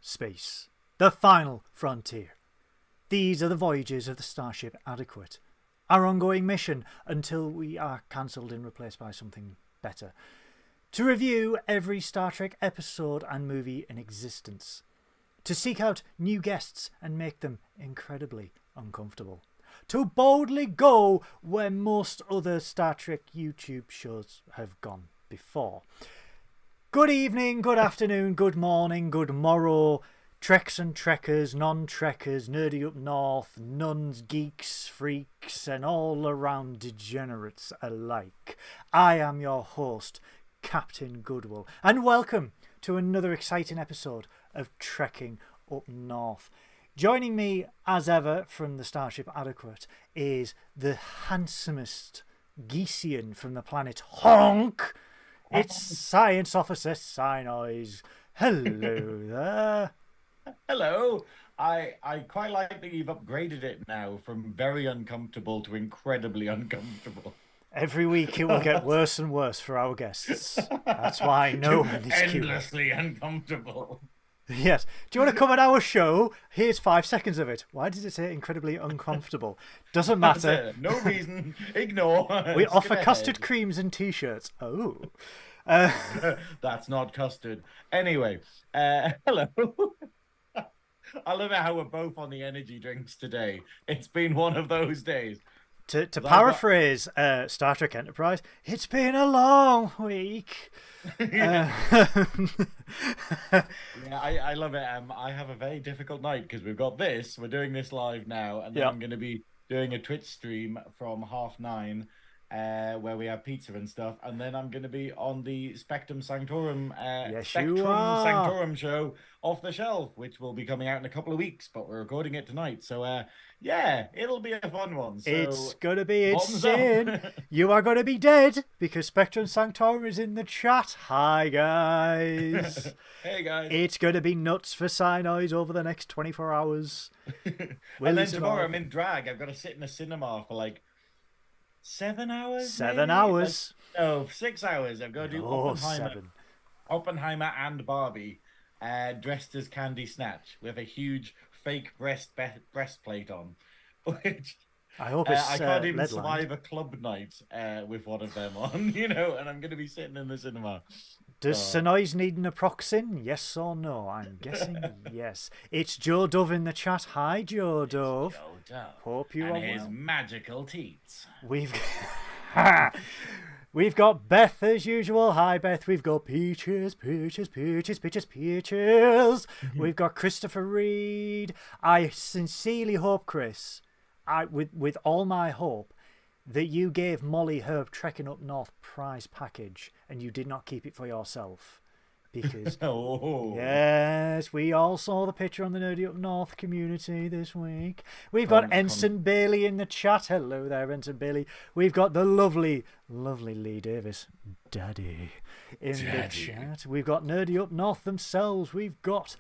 space, the final frontier. These are the voyages of the starship Adequate, our ongoing mission until we are cancelled and replaced by something better. To review every Star Trek episode and movie in existence. To seek out new guests and make them incredibly uncomfortable. To boldly go where most other Star Trek YouTube shows have gone before. Good evening, good afternoon, good morning, good morrow, Treks and Trekkers, non-Trekkers, nerdy up north, nuns, geeks, freaks, and all around degenerates alike. I am your host, Captain Goodwill, and welcome to another exciting episode of Trekking Up North. Joining me, as ever, from the Starship Adequate is the handsomest Geesian from the planet Honk. It's Science Officer Synoiz. Hello there. Hello. I quite like that you've upgraded it now from very uncomfortable to incredibly uncomfortable. Every week it will get worse and worse for our guests. That's why no one is endlessly uncomfortable. Yes. Do you want to come on our show? Here's 5 seconds of it. Why does it say incredibly uncomfortable? Doesn't matter. No reason. Ignore. We offer custard creams and t-shirts. Oh. That's not custard. Anyway, hello. I love how we're both on the energy drinks today. It's been one of those days. To paraphrase Star Trek Enterprise, it's been a long week. Yeah, I love it. I have a very difficult night because we're doing this live now, and then I'm going to be doing a Twitch stream from 9:30 where we have pizza and stuff, and then I'm going to be on the Spectrum Sanctorum Sanctorum show Off the Shelf, which will be coming out in a couple of weeks, but we're recording it tonight, so yeah, it'll be a fun one. So it's going to be insane. You are going to be dead because Spectrum Sanctorum is in the chat. Hi, guys. Hey, guys. It's going to be nuts for Synoiz over the next 24 hours. And then tomorrow I'm in drag. I've got to sit in a cinema for like 7 hours? 7 hours? No, 6 hours. I've got to do Oppenheimer and Barbie dressed as Candy Snatch with a huge fake breastplate on. Which I hope it's I can't even survive a club night with one of them on, and I'm going to be sitting in the cinema. Does Synoiz need an approxin? Yes or no? I'm guessing yes. It's Joe Dove in the chat. Hi, Joe Dove. Joe Dove. Hope you and are his well. Magical teats. We've got Beth as usual. Hi, Beth. We've got Peaches. We've got Christopher Reed. I sincerely hope, Chris, with all my hope, that you gave Molly her Trekking Up North prize package and you did not keep it for yourself. Because, yes, we all saw the picture on the Nerdy Up North community this week. We've got Ensign Bailey in the chat. Hello there, Ensign Bailey. We've got the lovely, lovely Lee Davis, Daddy, in the chat. We've got Nerdy Up North themselves. We've got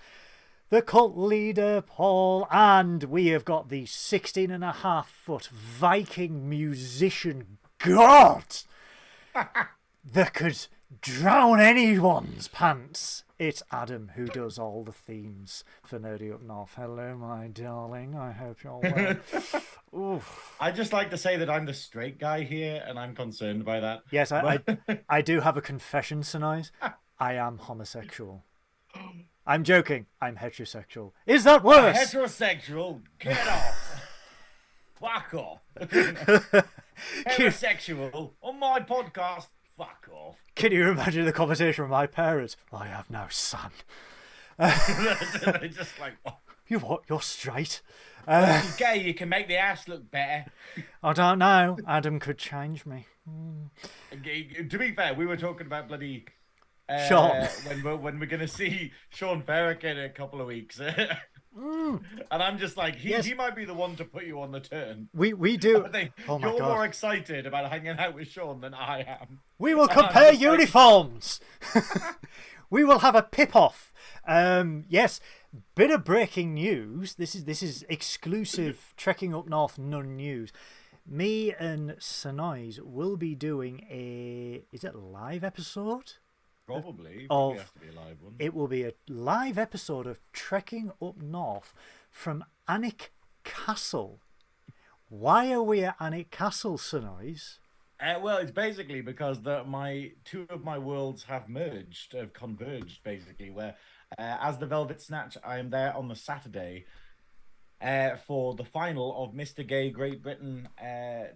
the cult leader, Paul, and we have got the 16.5-foot Viking musician god that could drown anyone's pants. It's Adam who does all the themes for Nerdy Up North. Hello, my darling. I hope you're well. I'd just like to say that I'm the straight guy here, and I'm concerned by that. Yes, I do have a confession, Synoiz. I am homosexual. I'm joking. I'm heterosexual. Is that worse? Heterosexual? Get off. Fuck off. Heterosexual on my podcast? Fuck off. Can you imagine the conversation with my parents? I have no son. They're just like, what? You what? You're straight. If you're gay, you can make the ass look better. I don't know. Adam could change me. To be fair, we were talking about bloody Sean. when we're going to see Sean Ferrick in a couple of weeks. And I'm just like, he might be the one to put you on the turn. We do. Oh my God. You're more excited about hanging out with Sean than I am. We will compare uniforms. We will have a pip-off. Yes, bit of breaking news. This is exclusive Trekking Up North non-news. Me and Synoiz will be doing is it a live episode Probably of have to be a live one. it will be a live episode of Trekking Up North from Alnwick Castle. Why are we at Alnwick Castle, Synoiz? Well, it's basically because two of my worlds have converged, basically. Where, as the Velvet Snatch, I am there on the Saturday for the final of Mr. Gay Great Britain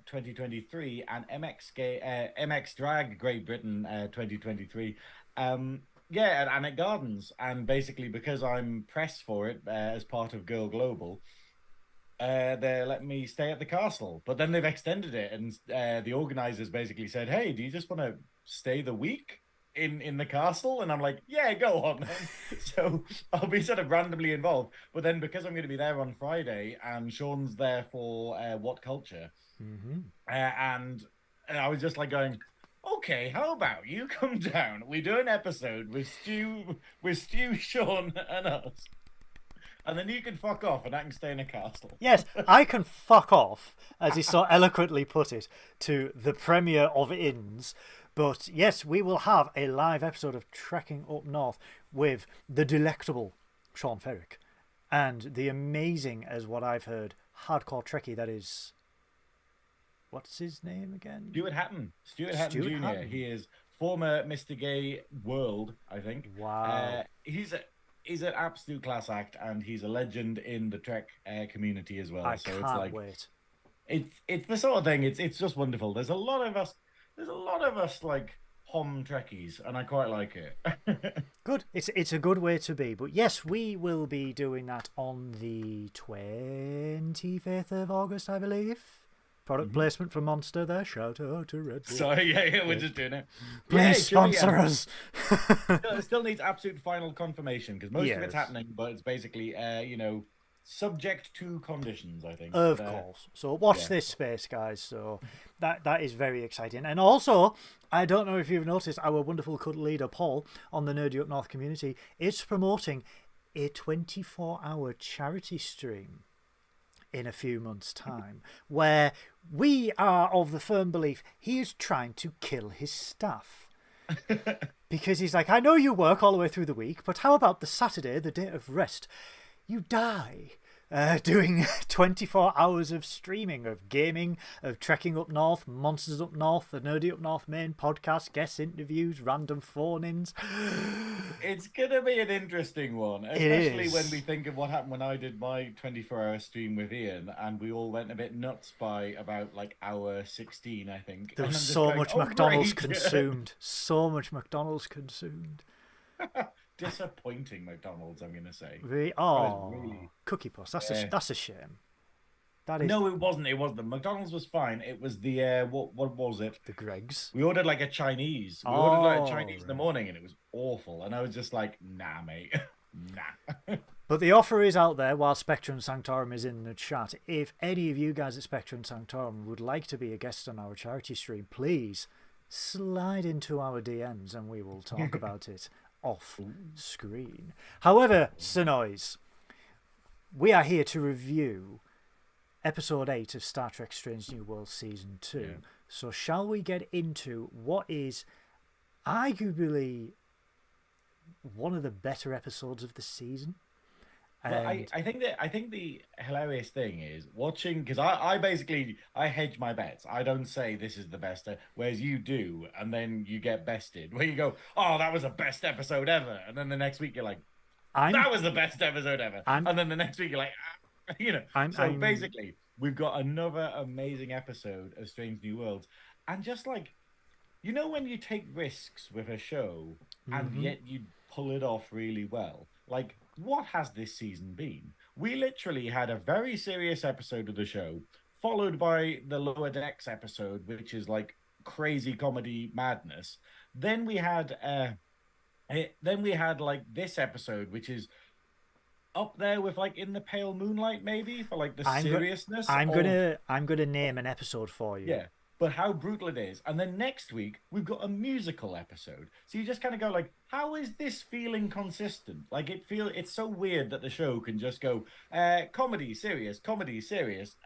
2023 and MX Drag Great Britain 2023. At Alnwick Gardens, and basically because I'm press for it as part of Girl Global. They let me stay at the castle, but then they've extended it, and the organizers basically said, "Hey, do you just want to stay the week in the castle?" And I'm like, "Yeah, go on." So I'll be sort of randomly involved, but then because I'm going to be there on Friday, and Sean's there for What Culture, and I was just like going, "Okay, how about you come down? We do an episode with Stu, Sean, and us." And then you can fuck off and I can stay in a castle. Yes, I can fuck off, as he so eloquently put it, to the premiere of Inns. But yes, we will have a live episode of Trekking Up North with the delectable Sean Ferrick and the amazing, as what I've heard, hardcore Trekkie that is... What's his name again? Stuart Hatton Jr. Hatton. He is former Mr. Gay World, I think. Wow. He's an absolute class act, and he's a legend in the Trek community as well. I can't wait. It's the sort of thing. It's just wonderful. There's a lot of us like hom Trekkies, and I quite like it. Good. It's a good way to be. But yes, we will be doing that on the 25th of August, I believe. Product placement for Monster there. Shout out to Red Bull. Sorry, yeah, we're just doing it. Please sponsor us. It still needs absolute final confirmation because most of it's happening, but it's basically, subject to conditions, I think. Of course. So watch this space, guys. So that is very exciting. And also, I don't know if you've noticed, our wonderful cult leader, Paul, on the Nerdy Up North community, is promoting a 24-hour charity stream in a few months' time, where we are of the firm belief he is trying to kill his staff. Because he's like, I know you work all the way through the week, but how about the Saturday, the day of rest? You die doing 24 hours of streaming, of gaming, of Trekking Up North, Monsters Up North, the Nerdy Up North main podcast, guest interviews, random phone-ins. It's going to be an interesting one, especially when we think of what happened when I did my 24-hour stream with Ian, and we all went a bit nuts by about like hour 16, I think. There was so much McDonald's consumed. So much McDonald's consumed. Disappointing McDonald's, I'm going to say. Really? Cookie Puss. That's a shame. That is... No, it wasn't. It wasn't. McDonald's was fine. It was the what was it? The Greggs. We ordered like a Chinese. We ordered like a Chinese in the morning, and it was awful. And I was just like, nah, mate, nah. But the offer is out there while Spectrum Sanctorum is in the chat. If any of you guys at Spectrum Sanctorum would like to be a guest on our charity stream, please slide into our DMs and we will talk about it off screen. However, Synoiz, we are here to review episode 8 of Star Trek Strange New Worlds season 2. Yeah. So shall we get into what is arguably one of the better episodes of the season? Well, I think the hilarious thing is watching, because I hedge my bets. I don't say this is the best, whereas you do, and then you get bested. Where you go, oh, that was the best episode ever, and then the next week you're like, that was the best episode ever, and then the next week you're like, basically we've got another amazing episode of Strange New Worlds, and just like, you know, when you take risks with a show and yet you pull it off really well, like. What has this season been? We literally had a very serious episode of the show, followed by the Lower Decks episode, which is like crazy comedy madness. Then we had like this episode, which is up there with like In the Pale Moonlight, maybe for like the seriousness. I'm gonna name an episode for you. Yeah. but how brutal it is. And then next week we've got a musical episode. So you just kind of go like, how is this feeling consistent? Like it's so weird that the show can just go comedy, serious,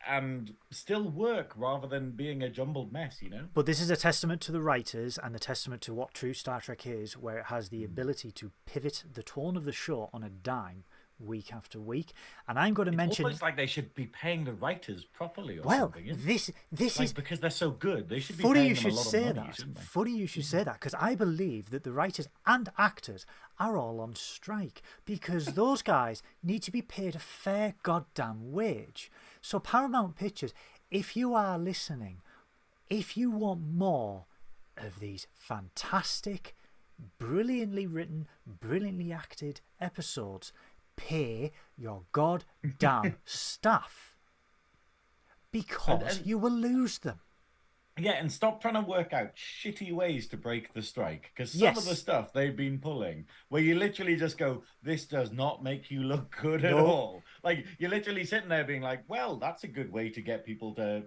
and still work rather than being a jumbled mess, you know? But this is a testament to the writers and the testament to what true Star Trek is, where it has the ability to pivot the tone of the show on a dime week after week. And I'm going to mention, almost like they should be paying the writers properly or something. This like, is because they're so good. They should be funny paying you them should a lot say of money, that. shouldn't they? Funny you should say that, because I believe that the writers and actors are all on strike because those guys need to be paid a fair goddamn wage. So Paramount Pictures, if you are listening, if you want more of these fantastic, brilliantly written, brilliantly acted episodes, pay your goddamn staff, because you will lose them. Yeah, and stop trying to work out shitty ways to break the strike, because some of the stuff they've been pulling, where you literally just go, this does not make you look good at all. Like, you're literally sitting there being like, well, that's a good way to get people to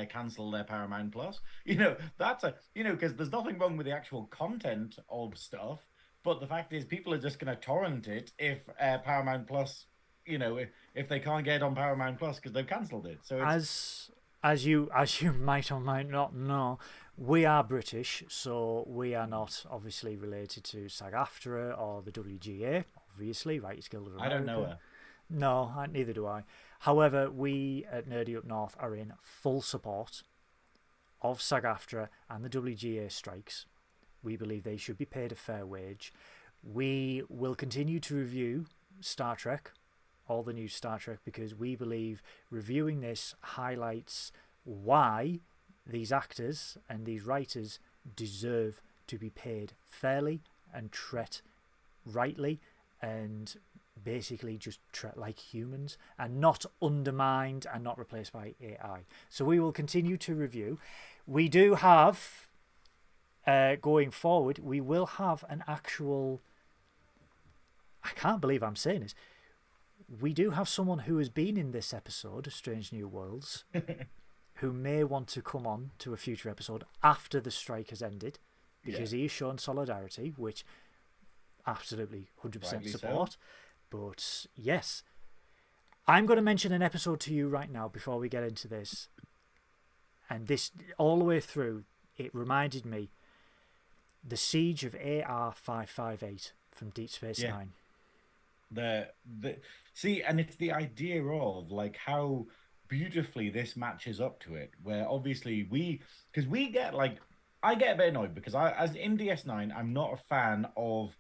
cancel their Paramount Plus. You know, because there's nothing wrong with the actual content of stuff, but the fact is people are just going to torrent it if Paramount Plus, you know, if they can't get it on Paramount Plus because they've cancelled it. So it's... As you might or might not know, we are British, so we are not obviously related to SAG-AFTRA or the WGA, obviously, Writers Guild of America. I don't know her. No, neither do I. However, we at Nerdy Up North are in full support of SAG-AFTRA and the WGA strikes. We believe they should be paid a fair wage. We will continue to review Star Trek, all the new Star Trek, because we believe reviewing this highlights why these actors and these writers deserve to be paid fairly and treat rightly and basically just treat like humans and not undermined and not replaced by AI. So we will continue to review. We do have, going forward, we will have an actual, I can't believe I'm saying this, we do have someone who has been in this episode of Strange New Worlds who may want to come on to a future episode after the strike has ended, because he has shown solidarity, which absolutely 100% Rightly support. So. But yes, I'm going to mention an episode to you right now before we get into this. And this, all the way through, it reminded me the Siege of AR-558 from Deep Space Nine. See, and it's the idea of like how beautifully this matches up to it, where obviously because we get like, I get a bit annoyed because as in DS9, I'm not a fan of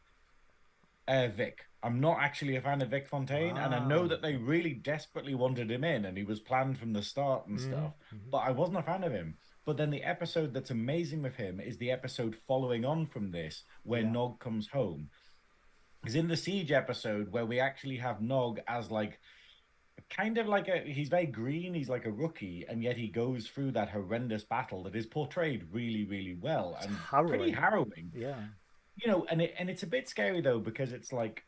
Vic. I'm not actually a fan of Vic Fontaine, and I know that they really desperately wanted him in, and he was planned from the start and stuff, but I wasn't a fan of him. But then the episode that's amazing with him is the episode following on from this, where Nog comes home. Because in the Siege episode, where we actually have Nog as like, kind of like he's very green, he's like a rookie, and yet he goes through that horrendous battle that is portrayed really, really well and pretty harrowing. Yeah. You know, and it's a bit scary though, because it's like,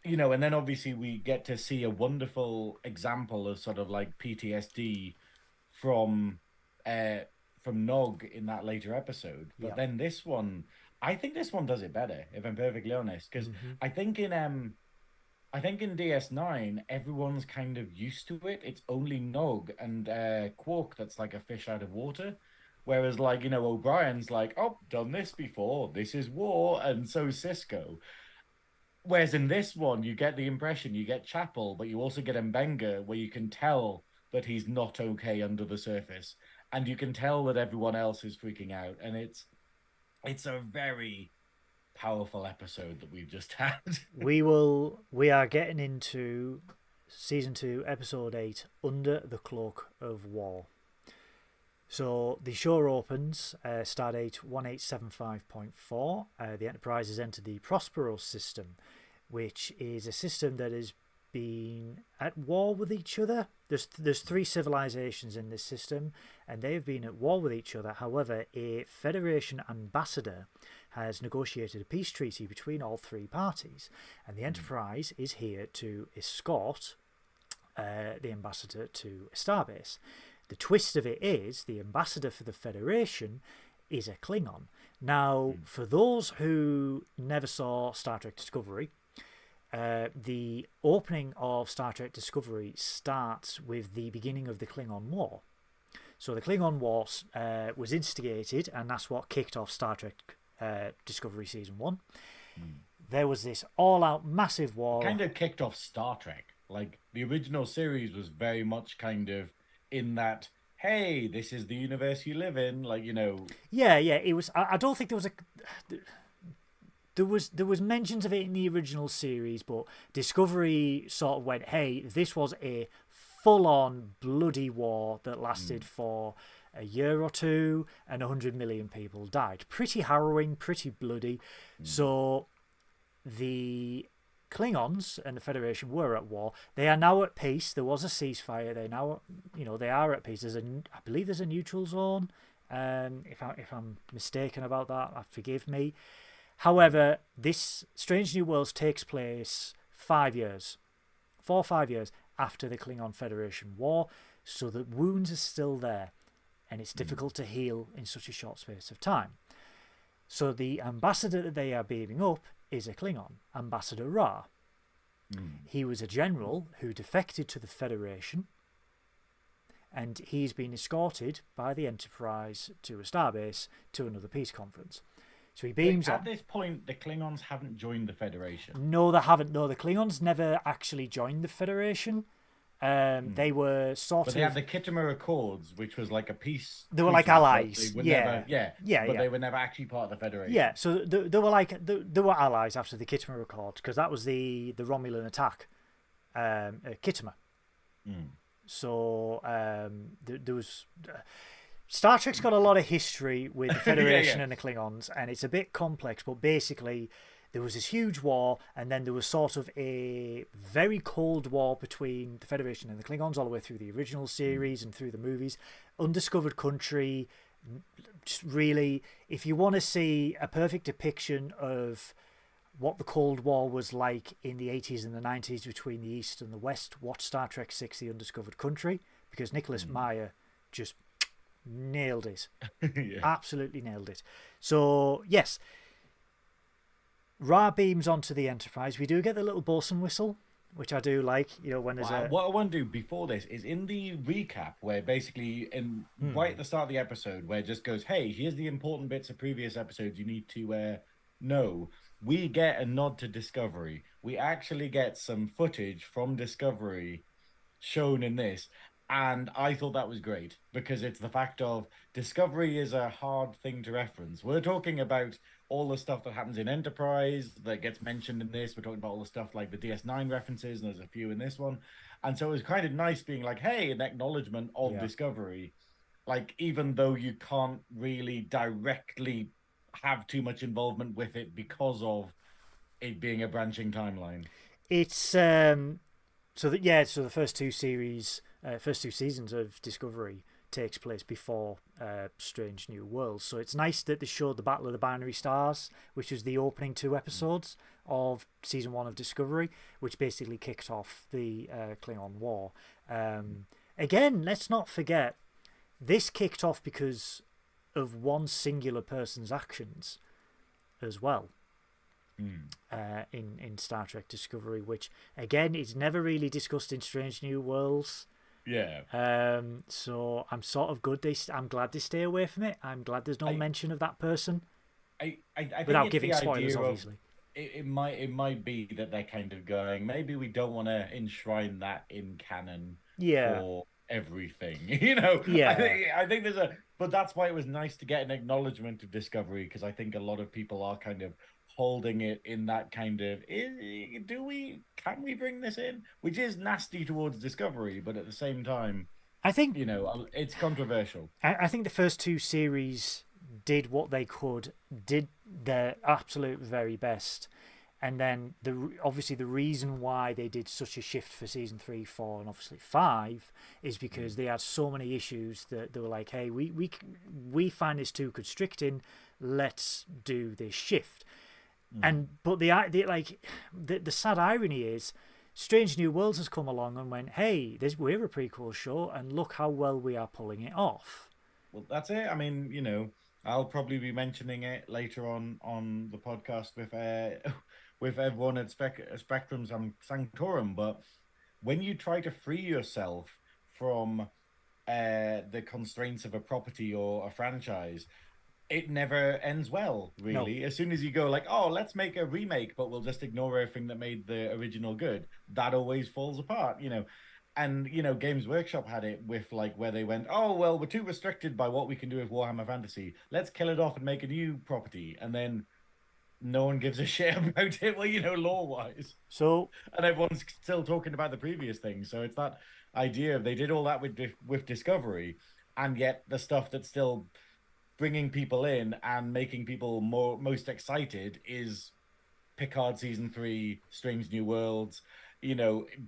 you know, and then obviously we get to see a wonderful example of sort of like PTSD from Nog in that later episode. But then this one, I think this one does it better, if I'm perfectly honest, because I think in DS9 everyone's kind of used to it. It's only Nog and Quark that's like a fish out of water, whereas like, you know, O'Brien's like, oh, done this before, this is war, and so Cisco. Whereas in this one, you get the impression, you get Chapel, but you also get Mbenga, where you can tell that he's not okay under the surface, and you can tell that everyone else is freaking out, and it's a very powerful episode that we've just had. We are getting into season 2, episode 8, Under the Cloak of War. So the show opens, stardate 1875.4. The Enterprise has entered the Prospero system, which is a system that has been at war with each other. There's 3 civilizations in this system, and they have been at war with each other. However, a Federation ambassador has negotiated a peace treaty between all 3 parties, and the Enterprise is here to escort the ambassador to a starbase. The twist of it is the ambassador for the Federation is a Klingon. Now, for those who never saw Star Trek Discovery, the opening of Star Trek Discovery starts with the beginning of the Klingon War. So the Klingon War was instigated, and that's what kicked off Star Trek Discovery Season 1. There was this all-out massive war. Kind of kicked off Star Trek. Like, the original series was very much kind of in that, hey, this is the universe you live in, like, you know. Yeah, it was. I don't think there was there was mentions of it in the original series, but Discovery sort of went, hey, this was a full-on bloody war that lasted for a year or two, and 100 million people died. Pretty harrowing, pretty bloody. So the Klingons and the Federation were at war. They are now at peace. There was a ceasefire. They now, they are at peace. I believe there's a neutral zone. If I'm mistaken about that, forgive me. However, this Strange New Worlds takes place 4 or 5 years after the Klingon Federation War, so the wounds are still there, and it's difficult to heal in such a short space of time. So the ambassador that they are beaming up is a Klingon, Ambassador Ra. He was a general who defected to the Federation, and he's been escorted by the Enterprise to a starbase to another peace conference. So he beams At this point, the Klingons haven't joined the Federation. No, they haven't. No, the Klingons never actually joined the Federation. They were sort of... But they had the Khitomer Accords, which was like a peace... They were like allies. But they were never actually part of the Federation. Yeah, so they were like... They were allies after the Khitomer Accords, because that was the Romulan attack. Khitomer. So there was... Star Trek's got a lot of history with the Federation and the Klingons, and it's a bit complex, but basically there was this huge war, and then there was sort of a very cold war between the Federation and the Klingons all the way through the original series and through the movies. Undiscovered country. Just really, if you want to see a perfect depiction of what the Cold War was like in the 80s and the 90s between the East and the West, watch Star Trek VI, The Undiscovered Country, because Nicholas Meyer just nailed it. Absolutely nailed it. So, yes, Ra beams onto the Enterprise. We do get the little bosun whistle, which I do like, when there's What I want to do before this is in the recap, where basically, right at the start of the episode, where it just goes, hey, here's the important bits of previous episodes you need to know. We get a nod to Discovery. We actually get some footage from Discovery shown in this. And I thought that was great, because it's the fact of Discovery is a hard thing to reference. We're talking about all the stuff that happens in Enterprise that gets mentioned in this. We're talking about all the stuff like the DS9 references, and there's a few in this one. And so it was kind of nice being like, hey, an acknowledgement of Discovery. Like, even though you can't really directly have too much involvement with it because of it being a branching timeline. It's so the first two seasons of Discovery takes place before Strange New Worlds. So it's nice that they showed the Battle of the Binary Stars, which was the opening 2 episodes of season 1 of Discovery, which basically kicked off the Klingon War. Again, let's not forget, this kicked off because of one singular person's actions as well. In Star Trek Discovery, which again is never really discussed in Strange New Worlds. So I'm sort of I'm glad they stay away from it. I'm glad there's no mention of that person. I without giving spoilers, obviously. It might be that they're kind of going, maybe we don't want to enshrine that in canon for everything. I think there's but that's why it was nice to get an acknowledgement of Discovery, because I think a lot of people are kind of holding it in that kind of, can we bring this in, which is nasty towards Discovery, but at the same time, I think it's controversial. I think the first 2 series did what they could, did their absolute very best, and then obviously the reason why they did such a shift for season 3, 4, and obviously 5 is because they had so many issues that they were like, hey, we find this too constricting, let's do this shift. But the sad irony is Strange New Worlds has come along and went, hey, we're a prequel show, and look how well we are pulling it off. Well, that's it. I mean, I'll probably be mentioning it later on the podcast with with everyone at Spectrum Sanctorum. But when you try to free yourself from the constraints of a property or a franchise, it never ends well, really. No. As soon as you go like, oh, let's make a remake, but we'll just ignore everything that made the original good, that always falls apart, And Games Workshop had it with like where they went, oh well, we're too restricted by what we can do with Warhammer Fantasy. Let's kill it off and make a new property, and then no one gives a shit about it. Well, lore-wise. So, and everyone's still talking about the previous thing. So it's that idea of they did all that with Discovery, and yet the stuff that's still bringing people in and making people most excited is Picard season 3, Strange New Worlds.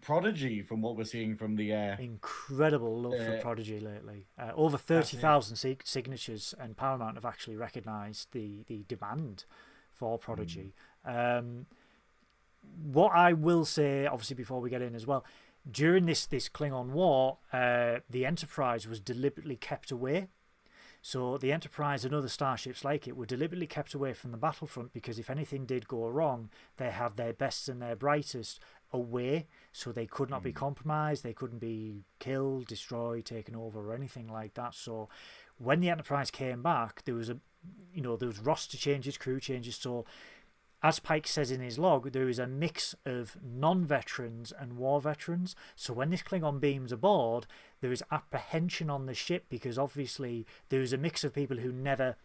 Prodigy, from what we're seeing from the incredible love for Prodigy lately. Over 30,000 signatures, and Paramount have actually recognised the demand for Prodigy. What I will say, obviously, before we get in as well, during this Klingon war, the Enterprise was deliberately kept away. So the Enterprise and other starships like it were deliberately kept away from the battlefront, because if anything did go wrong, they had their best and their brightest away, so they could not be compromised, they couldn't be killed, destroyed, taken over, or anything like that. So when the Enterprise came back, there was roster changes, crew changes. So as Pike says in his log, there is a mix of non-veterans and war veterans. So when this Klingon beams aboard, there is apprehension on the ship, because obviously there is a mix of people who never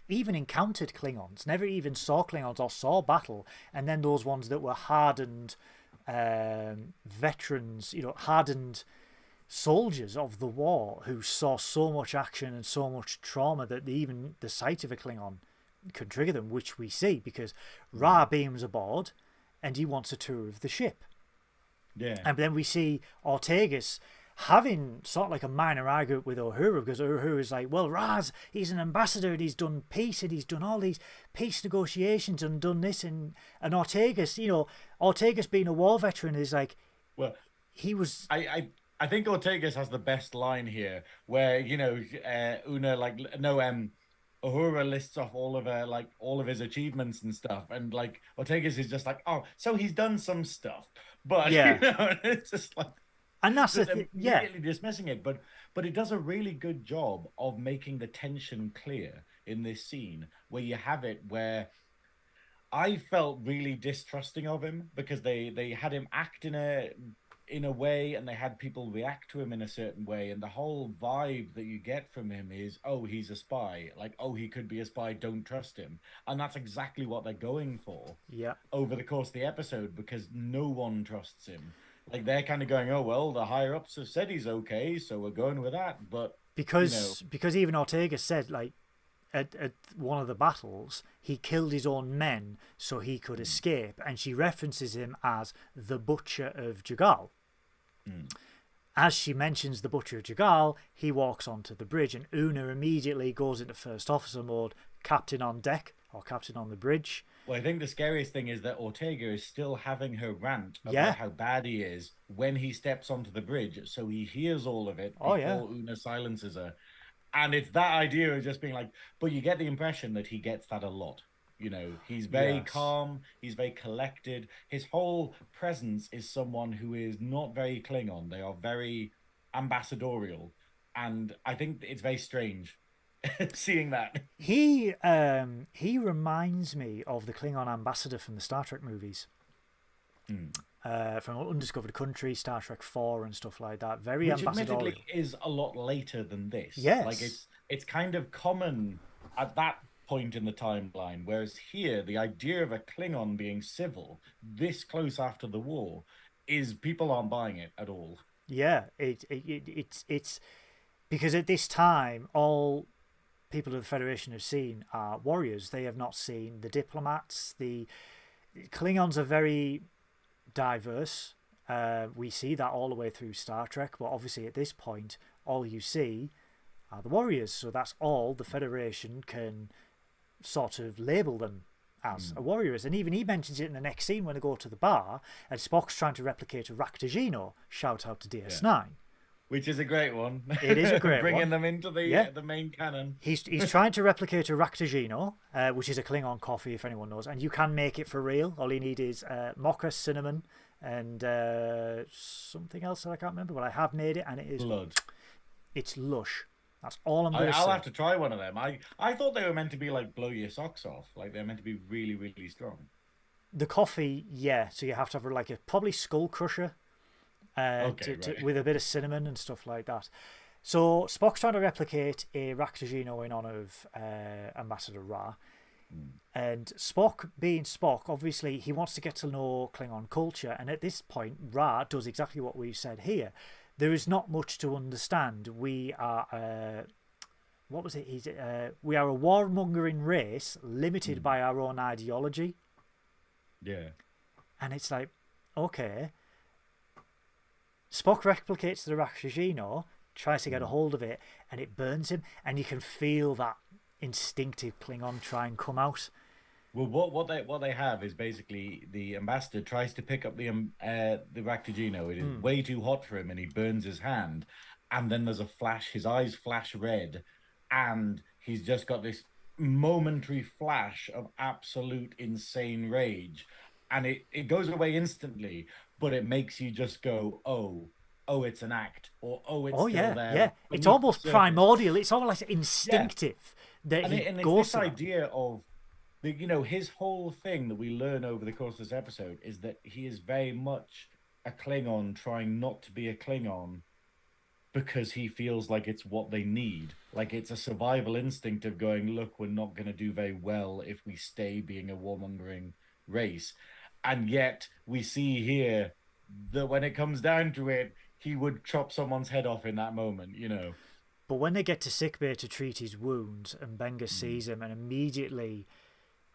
even encountered Klingons, never even saw Klingons or saw battle, and then those ones that were hardened veterans, hardened soldiers of the war who saw so much action and so much trauma that even the sight of a Klingon can trigger them, which we see because Ra beams aboard and he wants a tour of the ship. Yeah. And then we see Ortegas having sort of like a minor argument with Uhura, because Uhura is like, well, Raz, he's an ambassador and he's done peace and he's done all these peace negotiations and done this, and Ortegas, Ortegas being a war veteran is like, well, he was. I think Ortegas has the best line here, where Uhura lists off all of his achievements and stuff, and like Ortegas is just like, oh, so he's done some stuff, but yeah, it's just like. And that's immediately dismissing it, but it does a really good job of making the tension clear in this scene, where you have it where I felt really distrusting of him, because they had him act in a way, and they had people react to him in a certain way, and the whole vibe that you get from him is, oh, he's a spy, like, oh, he could be a spy, don't trust him. And that's exactly what they're going for over the course of the episode, because no one trusts him. Like, they're kind of going, oh, well, the higher-ups have said he's okay, so we're going with that. But because even Ortega said, like, at one of the battles, he killed his own men so he could escape, and she references him as the Butcher of Jagal. As she mentions the Butcher of Jagal, he walks onto the bridge, and Una immediately goes into first officer mode, captain on deck, or captain on the bridge. Well, I think the scariest thing is that Ortega is still having her rant about how bad he is when he steps onto the bridge, so he hears all of it before Una silences her. And it's that idea of just being like, but you get the impression that he gets that a lot. He's very calm, he's very collected. His whole presence is someone who is not very Klingon. They are very ambassadorial. And I think it's very strange seeing that. He reminds me of the Klingon ambassador from the Star Trek movies. From Undiscovered Country, Star Trek 4 and stuff like that. Very ambassadorial. Which admittedly is a lot later than this. Yes. Like, it's kind of common at that point in the timeline, whereas here the idea of a Klingon being civil this close after the war is, people aren't buying it at all. Yeah, it's because at this time all people of the Federation have seen are warriors. They have not seen the diplomats. The Klingons are very diverse. We see that all the way through Star Trek, but obviously at this point all you see are the warriors, so that's all the Federation can sort of label them as a warrior is. And even he mentions it in the next scene when they go to the bar and Spock's trying to replicate a Raktajino. Shout out to DS9. Which is a great one. It is a great Bringing one. them into the main canon. He's trying to replicate a Raktajino, which is a Klingon coffee, if anyone knows. And you can make it for real. All you need is mocha, cinnamon, and something else that I can't remember. But I have made it, and it is... Blood. It's lush. That's all I'm going to say. I'll have to try one of them. I thought they were meant to be like blow your socks off. Like they're meant to be really, really strong. The coffee, yeah. So you have to have like a probably skull crusher with a bit of cinnamon and stuff like that. So Spock's trying to replicate a Raktajino in honor of Ambassador Ra. And Spock, being Spock, obviously he wants to get to know Klingon culture. And at this point, Ra does exactly what we've said here. There is not much to understand. We are, what was it? We are a warmongering race limited by our own ideology. Yeah. And it's like, okay. Spock replicates the Raktajino, tries to get a hold of it, and it burns him. And you can feel that instinctive Klingon try and come out. Well, what they have is basically the ambassador tries to pick up the Raktajino. It is way too hot for him, and he burns his hand. And then there's a flash. His eyes flash red, and he's just got this momentary flash of absolute insane rage, and it goes away instantly. But it makes you just go, oh, it's an act, or it's still there. Yeah. It's almost primordial. It's almost like instinctive that and goes. It's this idea of. His whole thing that we learn over the course of this episode is that he is very much a Klingon trying not to be a Klingon because he feels like it's what they need. Like it's a survival instinct of going, look, we're not going to do very well if we stay being a warmongering race. And yet we see here that when it comes down to it, he would chop someone's head off in that moment, But when they get to sickbay to treat his wounds, and Benga sees him, and immediately...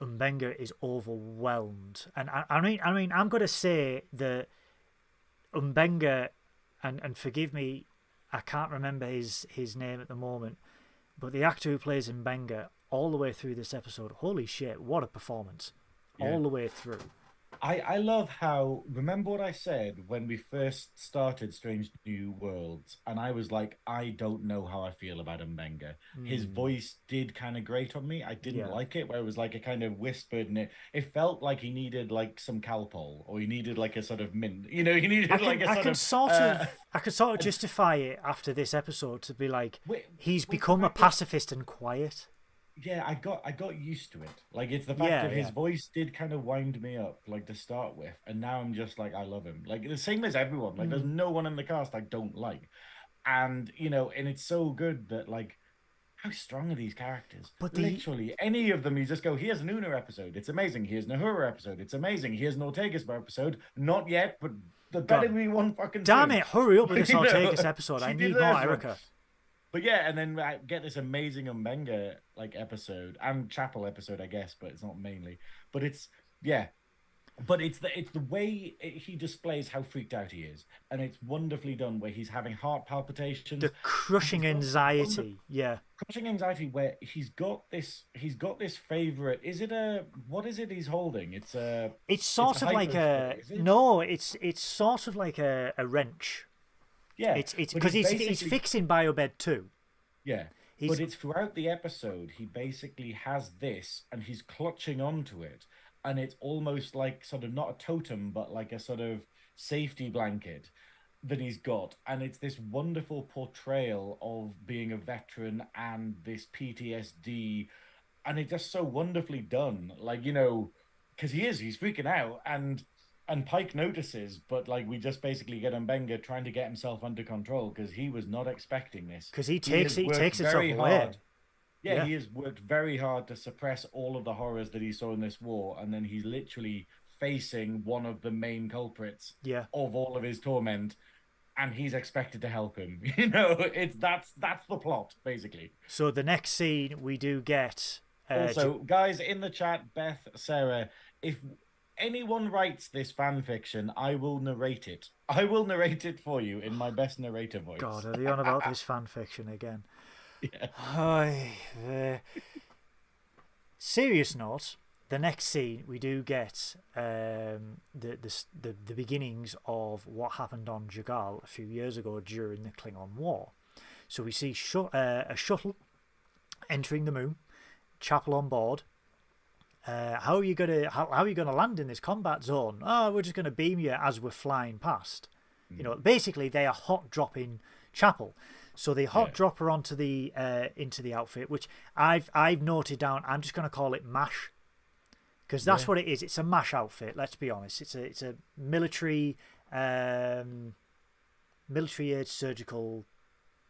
Umbenga is overwhelmed, and I mean, I'm going to say that Umbenga, and forgive me, I can't remember his name at the moment, but the actor who plays Umbenga all the way through this episode, holy shit, what a performance, all the way through. I love how, remember what I said when we first started Strange New Worlds, and I was like, I don't know how I feel about Mbenga. His voice did kind of grate on me. I didn't like it, where it was like a kind of whispered, and it felt like he needed like some Calpol, or he needed like a sort of mint. He needed I could sort of justify it after this episode to be like, he's become a pacifist and quiet. Yeah, I got used to it. Like, it's the fact that his voice did kind of wind me up, like, to start with. And now I'm just like, I love him. Like, the same as everyone. Like, there's no one in the cast I don't like. And, and it's so good that, like, how strong are these characters? But literally, any of them, you just go, here's an Una episode. It's amazing. Here's an Uhura episode. It's amazing. Here's an Ortegas episode. Not yet, but there better be one fucking Damn it, hurry up with this Ortegas episode. I need more Erica. But yeah, and then I get this amazing Umbenga like episode and Chapel episode, I guess, but it's not mainly. But it's the way he displays how freaked out he is, and it's wonderfully done. Where he's having heart palpitations, the crushing anxiety, crushing anxiety. Where he's got this favorite. What is it he's holding? It's sort of like a no. It's sort of like a wrench. Yeah, it's because he's fixing Biobed too. Yeah, but it's throughout the episode. He basically has this, and he's clutching onto it, and it's almost like sort of not a totem, but like a sort of safety blanket that he's got, and it's this wonderful portrayal of being a veteran and this PTSD, and it's just so wonderfully done. Like because he's freaking out, and Pike notices, but like we just basically get Mbenga trying to get himself under control because he was not expecting this. Because he takes himself away. Yeah, he has worked very hard to suppress all of the horrors that he saw in this war, and then he's literally facing one of the main culprits of all of his torment, and he's expected to help him. That's the plot basically. So the next scene we do get. Also, guys in the chat, Beth, Sarah, if anyone writes this fan fiction, I will narrate it. I will narrate it for you in my best narrator voice. God, are they on about this fan fiction again? Yeah. Serious note, the next scene, we do get the beginnings of what happened on Jagal a few years ago during the Klingon War. So we see a shuttle entering the moon, Chapel on board. How are you gonna land in this combat zone? Oh, we're just gonna beam you as we're flying past. You know, basically they are hot dropping Chapel. So they hot drop her onto the into the outfit, which I've noted down. I'm just gonna call it MASH, because that's what it is. It's a MASH outfit. Let's be honest. It's a military age surgical.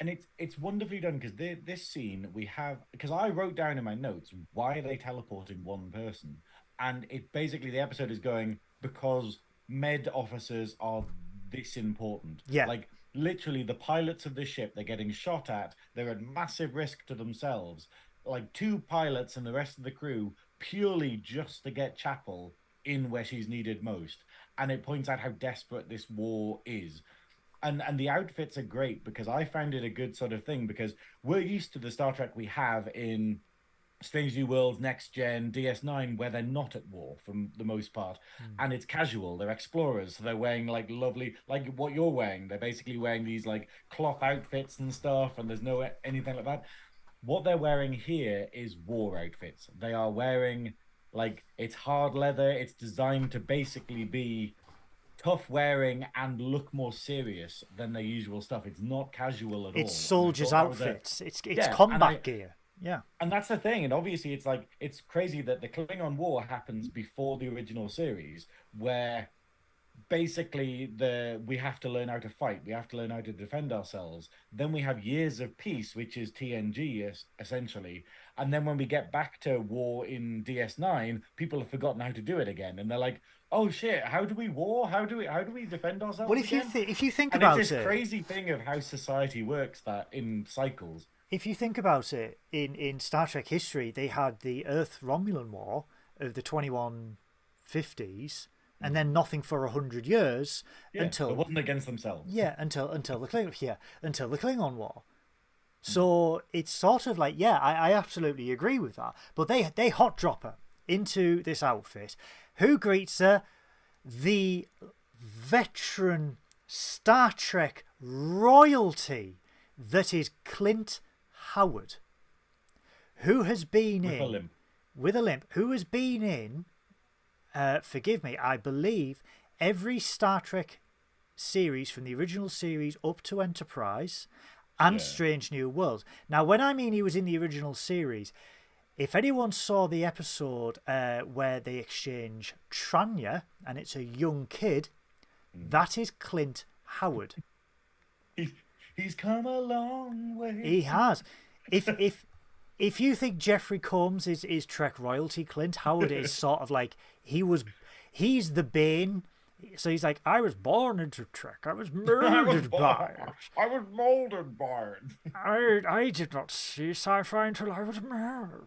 And it's wonderfully done, because this scene we have, because I wrote down in my notes, why are they teleporting one person? And it basically, the episode is going, because med officers are this important. Yeah. Like, literally, the pilots of the ship, they're getting shot at. They're at massive risk to themselves. Like, 2 pilots and the rest of the crew, purely just to get Chapel in where she's needed most. And it points out how desperate this war is. And the outfits are great, because I found it a good sort of thing, because we're used to the Star Trek we have in Strange New Worlds, Next Gen, DS9, where they're not at war for the most part. And it's casual. They're explorers. So they're wearing like lovely, like what you're wearing. They're basically wearing these like cloth outfits and stuff, and there's no anything like that. What they're wearing here is war outfits. They are wearing, like, it's hard leather. It's designed to basically be tough wearing and look more serious than their usual stuff. It's not casual at all. It's soldiers' outfits. It's combat gear. Yeah. And that's the thing. And obviously it's like, it's crazy that the Klingon War happens before the original series, where basically we have to learn how to fight. We have to learn how to defend ourselves. Then we have years of peace, which is TNG essentially. And then when we get back to war in DS9, people have forgotten how to do it again. And they're like, oh shit, how do we war? How do we defend ourselves? Well, if you think about it's this crazy thing of how society works, that in cycles. If you think about it, in Star Trek history, they had the Earth-Romulan War of the 2150s, and then nothing for 100 years until it wasn't against themselves. Yeah, until the Klingon War. So it's sort of like, I absolutely agree with that. But they hot drop her into this outfit. Who greets her? The veteran Star Trek royalty that is Clint Howard, who has been with a limp, who has been in, forgive me, I believe every Star Trek series from the original series up to Enterprise and Strange New Worlds. Now, when I mean he was in the original series, if anyone saw the episode where they exchange Tranya and it's a young kid, that is Clint Howard. He's come a long way. He has. If you think Jeffrey Combs is Trek royalty, Clint Howard is sort of like, he's the Bane. So he's like, I was born into Trek. I was murdered by it. I was molded by it. I did not see sci-fi until I was murdered.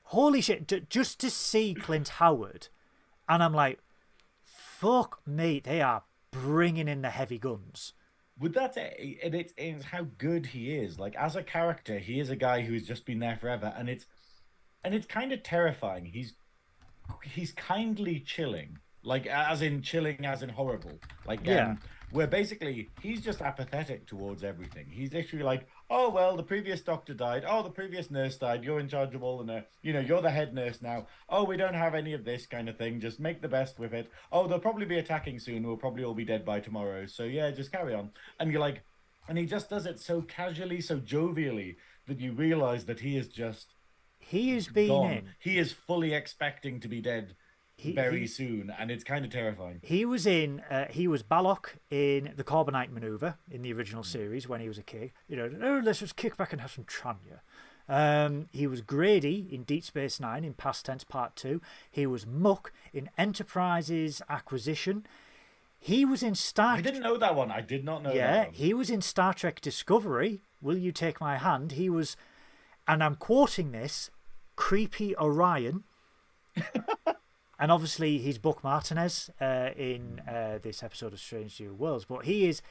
Holy shit, just to see Clint Howard, and I'm like, fuck me, they are bringing in the heavy guns. With that, it's how good he is. Like, as a character, he is a guy who's just been there forever, and it's kind of terrifying. He's kindly chilling, like as in horrible. Like, where basically he's just apathetic towards everything. He's literally like, oh well, the previous doctor died. Oh, the previous nurse died. You're in charge of all the nurse. You're the head nurse now. Oh, we don't have any of this kind of thing. Just make the best with it. Oh, they'll probably be attacking soon. We'll probably all be dead by tomorrow. So yeah, just carry on. And you're like, and he just does it so casually, so jovially, that you realize that he is just. He has been in. He is fully expecting to be dead very soon, and it's kind of terrifying. He was Balok in the Carbonite Maneuver in the original series when he was a kid. Let's just kick back and have some Tranya. He was Grady in Deep Space Nine in Past Tense Part 2. He was Muck in Enterprise's Acquisition. He was in Star. I didn't know that one. I did not know that one. He was in Star Trek Discovery. Will You Take My Hand? He was, and I'm quoting this, Creepy Orion. And obviously he's Buck Martinez in this episode of Strange New Worlds. But he is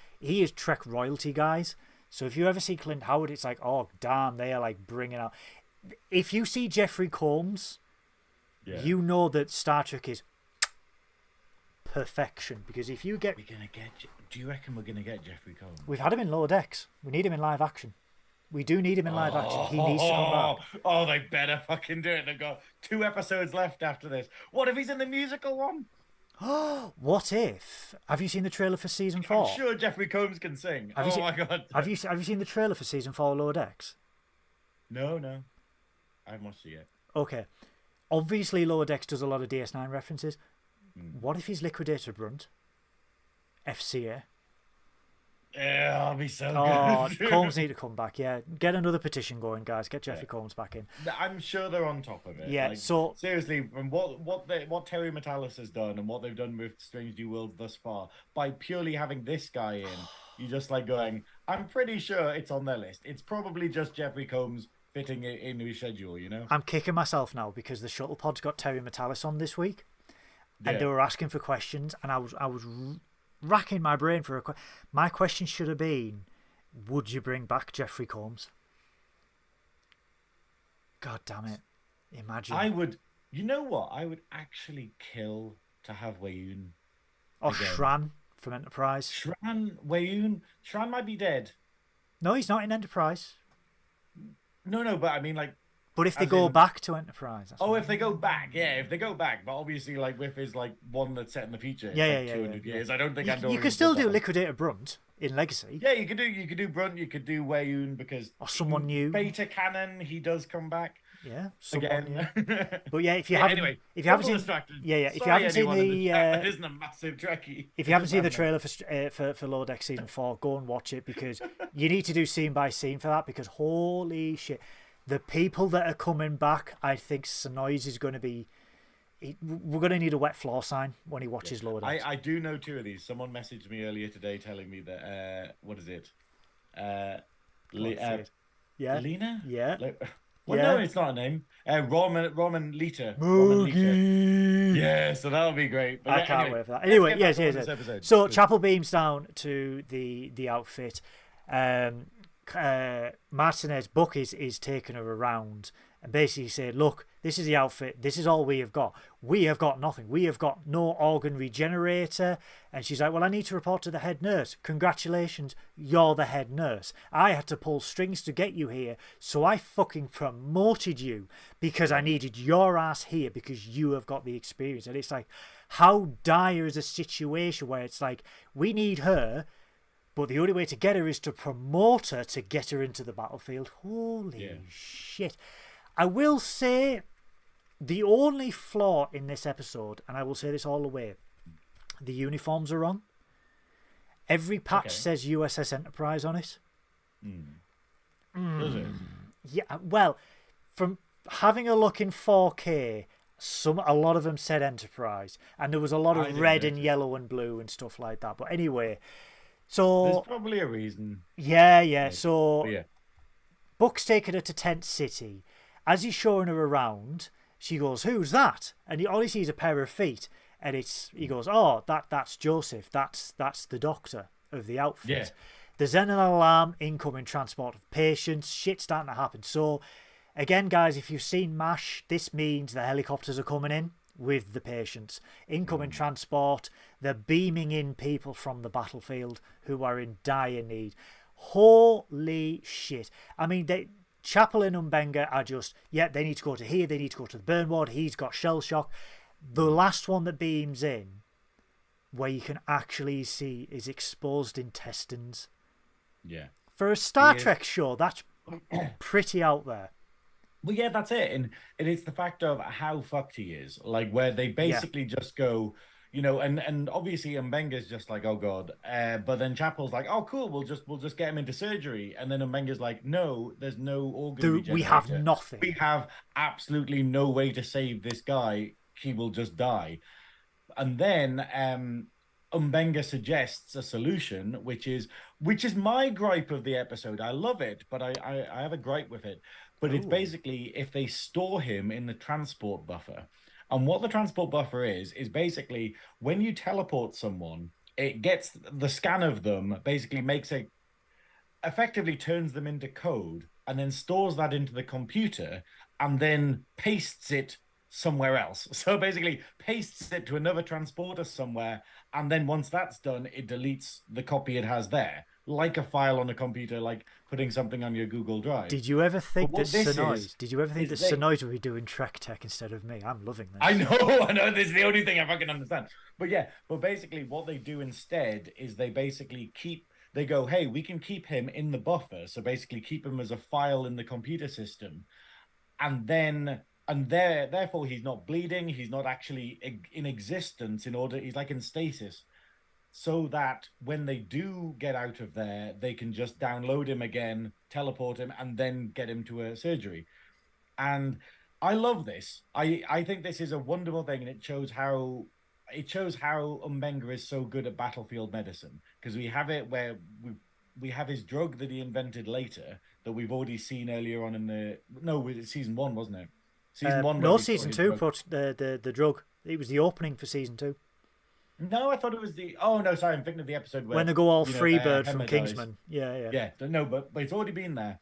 Trek royalty, guys. So if you ever see Clint Howard, it's like, oh damn, they are like bringing out. if you see Jeffrey Combs, you know that Star Trek is perfection. Because if you get... Do you reckon we're going to get Jeffrey Combs? We've had him in Lower Decks. We need him in live action. We do need him in live action. He needs to come back. Oh, they better fucking do it. They've got 2 episodes left after this. What if he's in the musical one? What if? Have you seen the trailer for season 4? I'm sure Jeffrey Combs can sing. My god! Have you seen the trailer for season 4 of Lower Decks? No. I haven't watched it yet. Okay. Obviously, Lower Decks does a lot of DS9 references. What if he's Liquidator Brunt? FCA. Yeah, that'll be so good. Combs need to come back. Yeah, get another petition going, guys. Get Jeffrey Combs back in. I'm sure they're on top of it. Yeah. Like, so seriously, from what Terry Metalis has done and what they've done with Strange New Worlds thus far, by purely having this guy in, you're just like going, I'm pretty sure it's on their list. It's probably just Jeffrey Combs fitting it into his schedule, you know. I'm kicking myself now because the Shuttle Pod's got Terry Metalis on this week, and they were asking for questions, and I was racking my brain for my question should have been, would you bring back Jeffrey Combs? God damn it. Imagine. I would, you know what? I would actually kill to have Wayoon. Or Shran from Enterprise. Wayoon might be dead. No, he's not in Enterprise. No, but I mean, like, but if they go back to Enterprise. If they go back, if they go back, but obviously, like, with his, like, one that's set in the future, 200 years, I don't think you could still do Liquidator Brunt in Legacy. Yeah, you could do Brunt, you could do Wayoon, because... Or someone new. Beta canon, he does come back. Yeah, someone again. New. But yeah, if you haven't... Anyway, if you haven't seen... if you haven't seen the... It isn't a massive Trekkie. If you haven't seen the trailer for Lower Deck Season 4, go and watch it, because you need to do scene by scene for that, because holy shit... The people that are coming back, I think Synoiz is going to be... We're going to need a wet floor sign when he watches Lower Decks. I do know 2 of these. Someone messaged me earlier today telling me that... what is it? Lena? Yeah. No, it's not a name. Roman Lita. Yeah, so that'll be great. But I can't wait for that. Anyway, yes. So Chapel beams down to the outfit. Martinez Buck is taking her around and basically said, look, this is the outfit, this is all we have got nothing, we have got no organ regenerator. And she's like, well, I need to report to the head nurse. Congratulations, you're the head nurse. I had to pull strings to get you here, so I fucking promoted you because I needed your ass here because you have got the experience. And it's like, how dire is a situation where it's like, we need her, but the only way to get her is to promote her to get her into the battlefield. Holy shit. I will say the only flaw in this episode, and I will say this all the way, the uniforms are wrong. Every patch says U.S.S. Enterprise on it. Does it? Yeah, well, from having a look in 4K, a lot of them said Enterprise. And there was a lot of red and yellow and blue and stuff like that. But anyway... So there's probably a reason. Yeah. So Buck's taking her to Tent City. As he's showing her around, she goes, "Who's that?" And all he sees is a pair of feet, and he goes, "Oh, that's Joseph. That's the doctor of the outfit." Yeah. There's then an alarm, incoming transport of patients. Shit's starting to happen. So again, guys, if you've seen MASH, this means the helicopters are coming in with the patients. Incoming transport, they're beaming in people from the battlefield who are in dire need. Holy shit. I mean, Chapel and Umbenga are just, they need to go to here, they need to go to the burn ward, he's got shell shock. The last one that beams in, where you can actually see his exposed intestines. Yeah. For a Star Trek show, that's pretty out there. Well, yeah, that's it. And it's the fact of how fucked he is. Like, where they basically just go, you know, and obviously Mbenga's just like, oh, God. But then Chapel's like, oh, cool, we'll just get him into surgery. And then Mbenga's like, no, there's no organ regenerator. We have nothing. We have absolutely no way to save this guy. He will just die. And then Mbenga suggests a solution, which is my gripe of the episode. I love it, but I have a gripe with it. But it's basically if they store him in the transport buffer. And what the transport buffer is basically when you teleport someone, it gets the scan of them, basically effectively turns them into code and then stores that into the computer and then pastes it somewhere else. So basically pastes it to another transporter somewhere, and then once that's done, it deletes the copy it has there, like a file on a computer, like putting something on your Google Drive. Did you ever think But that what this Synoiz? Did you ever think is that Synoiz would be doing Trek Tech instead of me? I'm loving this. I know, this is the only thing I fucking understand. But yeah, but basically what they do instead is they basically they go, hey, we can keep him in the buffer. So basically keep him as a file in the computer system. And then, therefore he's not bleeding. He's not actually in existence he's like in stasis. So that when they do get out of there, they can just download him again, teleport him, and then get him to a surgery. And I love this. I think this is a wonderful thing, and it shows how Umbenga is so good at battlefield medicine, because we have it where we have his drug that he invented later that we've already seen earlier on in season 1, wasn't it? Season 1. No, season 2. The drug. It was the opening for season 2. No, I thought it was the. Oh no, sorry, I'm thinking of the episode where when they go all Freebird from Kingsman. Dies. Yeah. No, but it's already been there.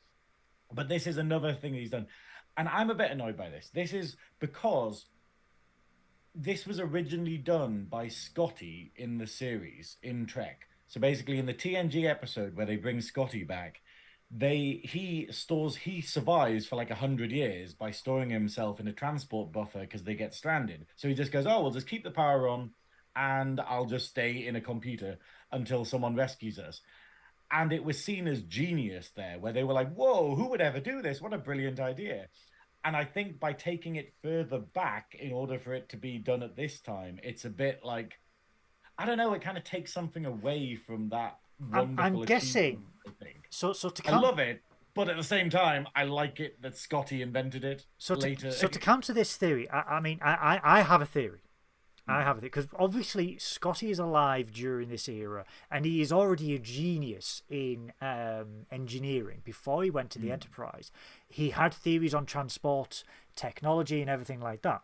But this is another thing that he's done. And I'm a bit annoyed by this. This is because this was originally done by Scotty in the series, in Trek. So basically in the TNG episode where they bring Scotty back, he survives for like 100 years by storing himself in a transport buffer because they get stranded. So he just goes, oh, we'll just keep the power on and I'll just stay in a computer until someone rescues us. And it was seen as genius there, where they were like, whoa, who would ever do this? What a brilliant idea. And I think by taking it further back in order for it to be done at this time, it's a bit like, I don't know, it kind of takes something away from that wonderful I'm guessing. I think. I love it, but at the same time, I like it that Scotty invented it later. To counter this theory, I have a theory. I have it because obviously Scotty is alive during this era, and he is already a genius in engineering. Before he went to the Enterprise, he had theories on transport technology and everything like that.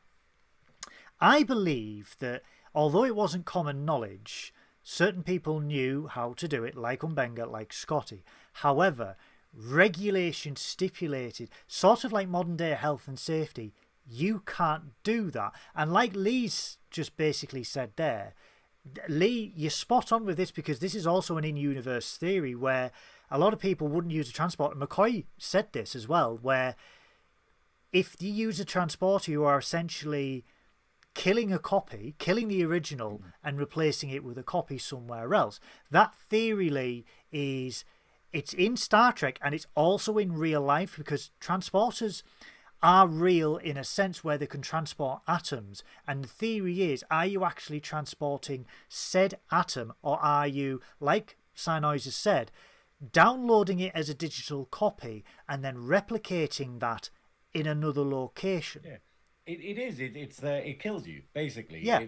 I believe that although it wasn't common knowledge, certain people knew how to do it, like Umbenga, like Scotty. However, regulation stipulated, sort of like modern day health and safety, you can't do that. And like Lee's just basically said there, Lee, you're spot on with this, because this is also an in-universe theory where a lot of people wouldn't use a transporter. McCoy said this as well, where if you use a transporter, you are essentially killing a copy, killing the original, and replacing it with a copy somewhere else. That theory, Lee, it's in Star Trek, and it's also in real life, because transporters are real in a sense where they can transport atoms. And the theory is, are you actually transporting said atom, or are you, like Synoiz has said, downloading it as a digital copy and then replicating that in another location? Yeah. It kills you, basically. Yeah.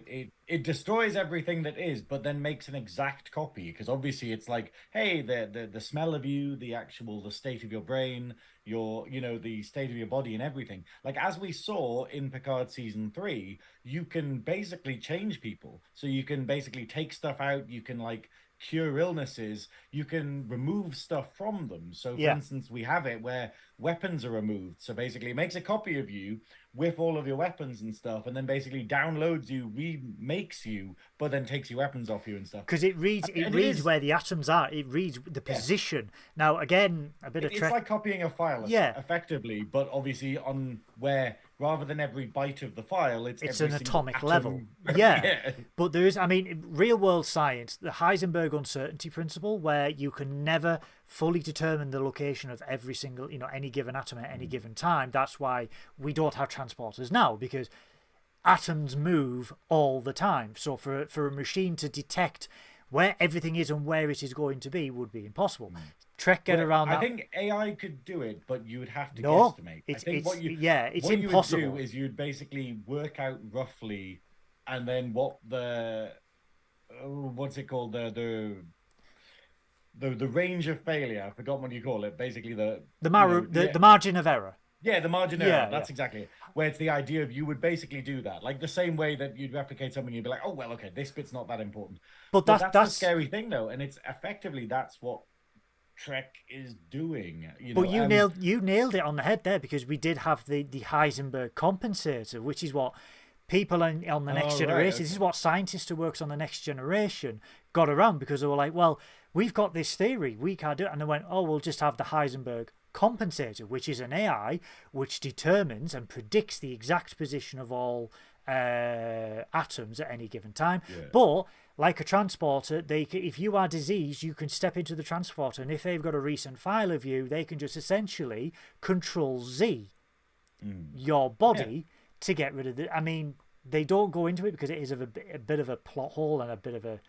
It destroys everything that is, but then makes an exact copy, because obviously it's like, hey, the smell of you, the state of your brain, the state of your body and everything. Like, as we saw in Picard season 3, you can basically change people. So you can basically take stuff out, you can like cure illnesses, you can remove stuff from them. So for instance, we have it where weapons are removed. So basically it makes a copy of you with all of your weapons and stuff, and then basically downloads you, remakes you, but then takes your weapons off you and stuff. Because it reads where the atoms are. It reads the position. Now, again, it's like copying a file, effectively, but obviously on where, rather than every byte of the file, it's an atomic level. Yeah. But there is, real world science, the Heisenberg uncertainty principle, where you can never fully determine the location of every single, any given atom at any given time. That's why we don't have transporters now, because atoms move all the time. So for a machine to detect where everything is and where it is going to be would be impossible. Trek get around that. I think AI could do it, but you would have to guesstimate. It's impossible. You would do is you'd basically work out roughly, and then what what's it called, the range of failure. I forgot what you call it. Basically the margin of error. Yeah, the margin of error. That's exactly it. Where it's the idea of, you would basically do that, like the same way that you'd replicate something. You'd be like, oh well, okay, this bit's not that important. But that's the scary thing, though, and it's effectively that's what Trek is doing. But you nailed it on the head there, because we did have the Heisenberg compensator, which is what people on the next generation, right, okay. This is what scientists who works on the next generation got around, because they were like, well, we've got this theory, we can't do it. And they went, oh, we'll just have the Heisenberg compensator, which is an AI which determines and predicts the exact position of all atoms at any given time. Yeah. But like a transporter, if you are diseased, you can step into the transporter, and if they've got a recent file of you, they can just essentially Control Z your body to get rid of it. I mean, they don't go into it because it is a bit of a plot hole and a bit of a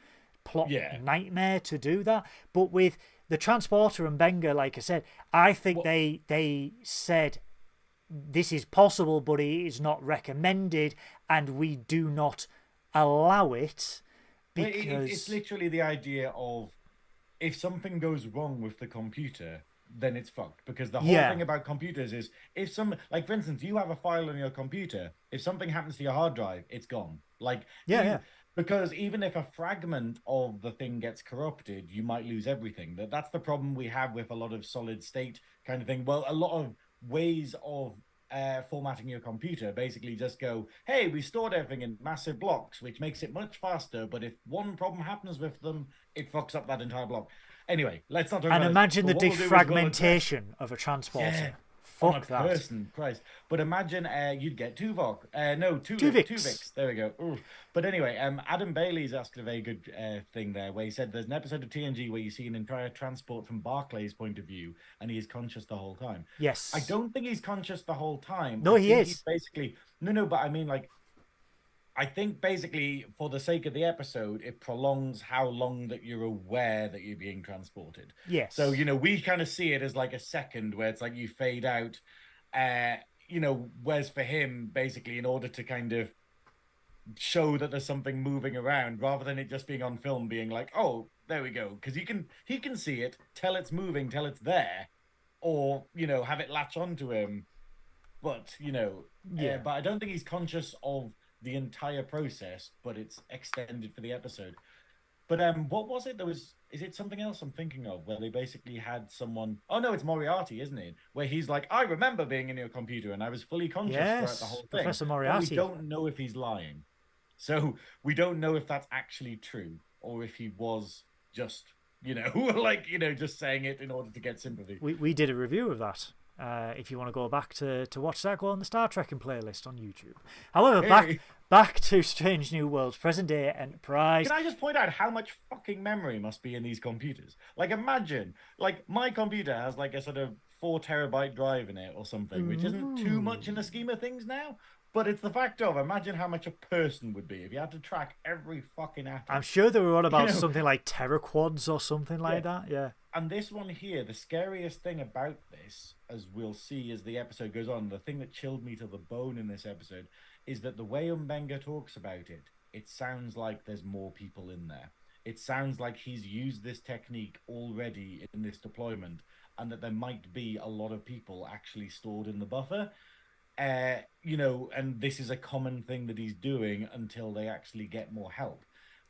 plot nightmare to do that. But with the transporter and Benga, like I said, I think they said this is possible, but it is not recommended, and we do not allow it. Because it's literally the idea of, if something goes wrong with the computer, then it's fucked. Because the whole thing about computers is, if like, for instance, you have a file on your computer, if something happens to your hard drive, it's gone. Like, because even if a fragment of the thing gets corrupted, you might lose everything. That's the problem we have with a lot of solid state kind of thing. Well, a lot of ways of formatting your computer basically just go, hey, we stored everything in massive blocks, which makes it much faster, but if one problem happens with them, it fucks up that entire block. Anyway, let's not talk about it. And imagine the defragmentation of a transporter. Fuck that. Person, Christ. But imagine you'd get two Vics. Vics. There we go. Ooh. But anyway, Adam Bailey's asked a very good thing there, where he said there's an episode of TNG where you see an entire transport from Barclay's point of view, and he is conscious the whole time. Yes. I don't think he's conscious the whole time. No, he is. He's basically but I mean, like, I think basically for the sake of the episode, it prolongs how long that you're aware that you're being transported. Yes. So, we kind of see it as like a second where it's like you fade out, whereas for him, basically, in order to kind of show that there's something moving around, rather than it just being on film, being like, oh, there we go. Because he can see it, tell it's moving, tell it's there, or, have it latch onto him. But, but I don't think he's conscious of the entire process, but it's extended for the episode. But what was it? Is it something else I'm thinking of, where they basically had someone? Oh no, it's Moriarty, isn't it? Where he's like, I remember being in your computer and I was fully conscious throughout the whole thing. Professor Moriarty. But we don't know if he's lying, so we don't know if that's actually true or if he was just, just saying it in order to get sympathy. We did a review of that. If you want to go back to watch that, go on the Star Trekkin playlist on YouTube. However, back to Strange New Worlds, present day Enterprise. Can I just point out how much fucking memory must be in these computers? Like, imagine, like, my computer has like a sort of 4 terabyte drive in it or something, which isn't too much in the scheme of things now. But it's the fact of, imagine how much a person would be if you had to track every fucking atom. I'm sure they were on about something like teraquads or something like that. Yeah. And this one here, the scariest thing about this, as we'll see as the episode goes on, the thing that chilled me to the bone in this episode, is that the way Umbenga talks about it, it sounds like there's more people in there. It sounds like he's used this technique already in this deployment, and that there might be a lot of people actually stored in the buffer. And this is a common thing that he's doing until they actually get more help.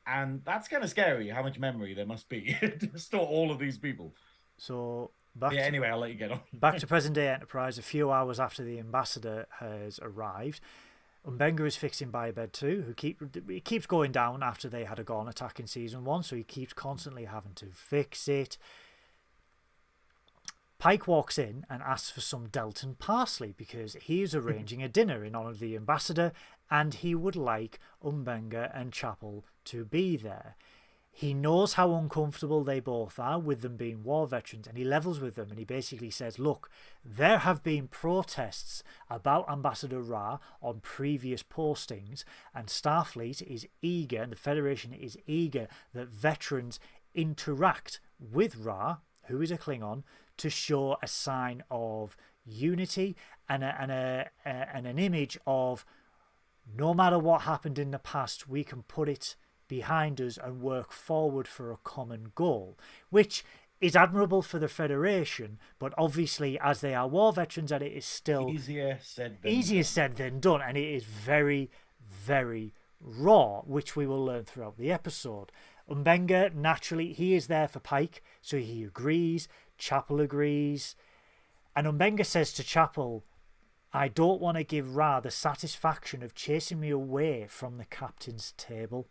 And that's kind of scary, how much memory there must be to store all of these people. So, anyway, I'll let you get on. Back to present-day Enterprise, a few hours after the ambassador has arrived. Umbenga is fixing Biobed 2, it keeps going down after they had a Gorn attack in Season 1, so he keeps constantly having to fix it. Pike walks in and asks for some Delton parsley because he is arranging a dinner in honour of the ambassador and he would like Umbenga and Chapel to be there. He knows how uncomfortable they both are with them being war veterans, and he levels with them and he basically says, look, there have been protests about Ambassador Ra on previous postings, and Starfleet is eager, and the Federation is eager, that veterans interact with Ra, who is a Klingon, to show a sign of unity and an image of, no matter what happened in the past, we can put it behind us and work forward for a common goal, which is admirable for the Federation, but obviously as they are war veterans, and it is still easier said than done, and it is very, very raw, which we will learn throughout the episode. Umbenga, naturally, he is there for Pike, so he agrees. Chapel agrees. And Umbenga says to Chapel, I don't want to give Ra the satisfaction of chasing me away from the captain's table.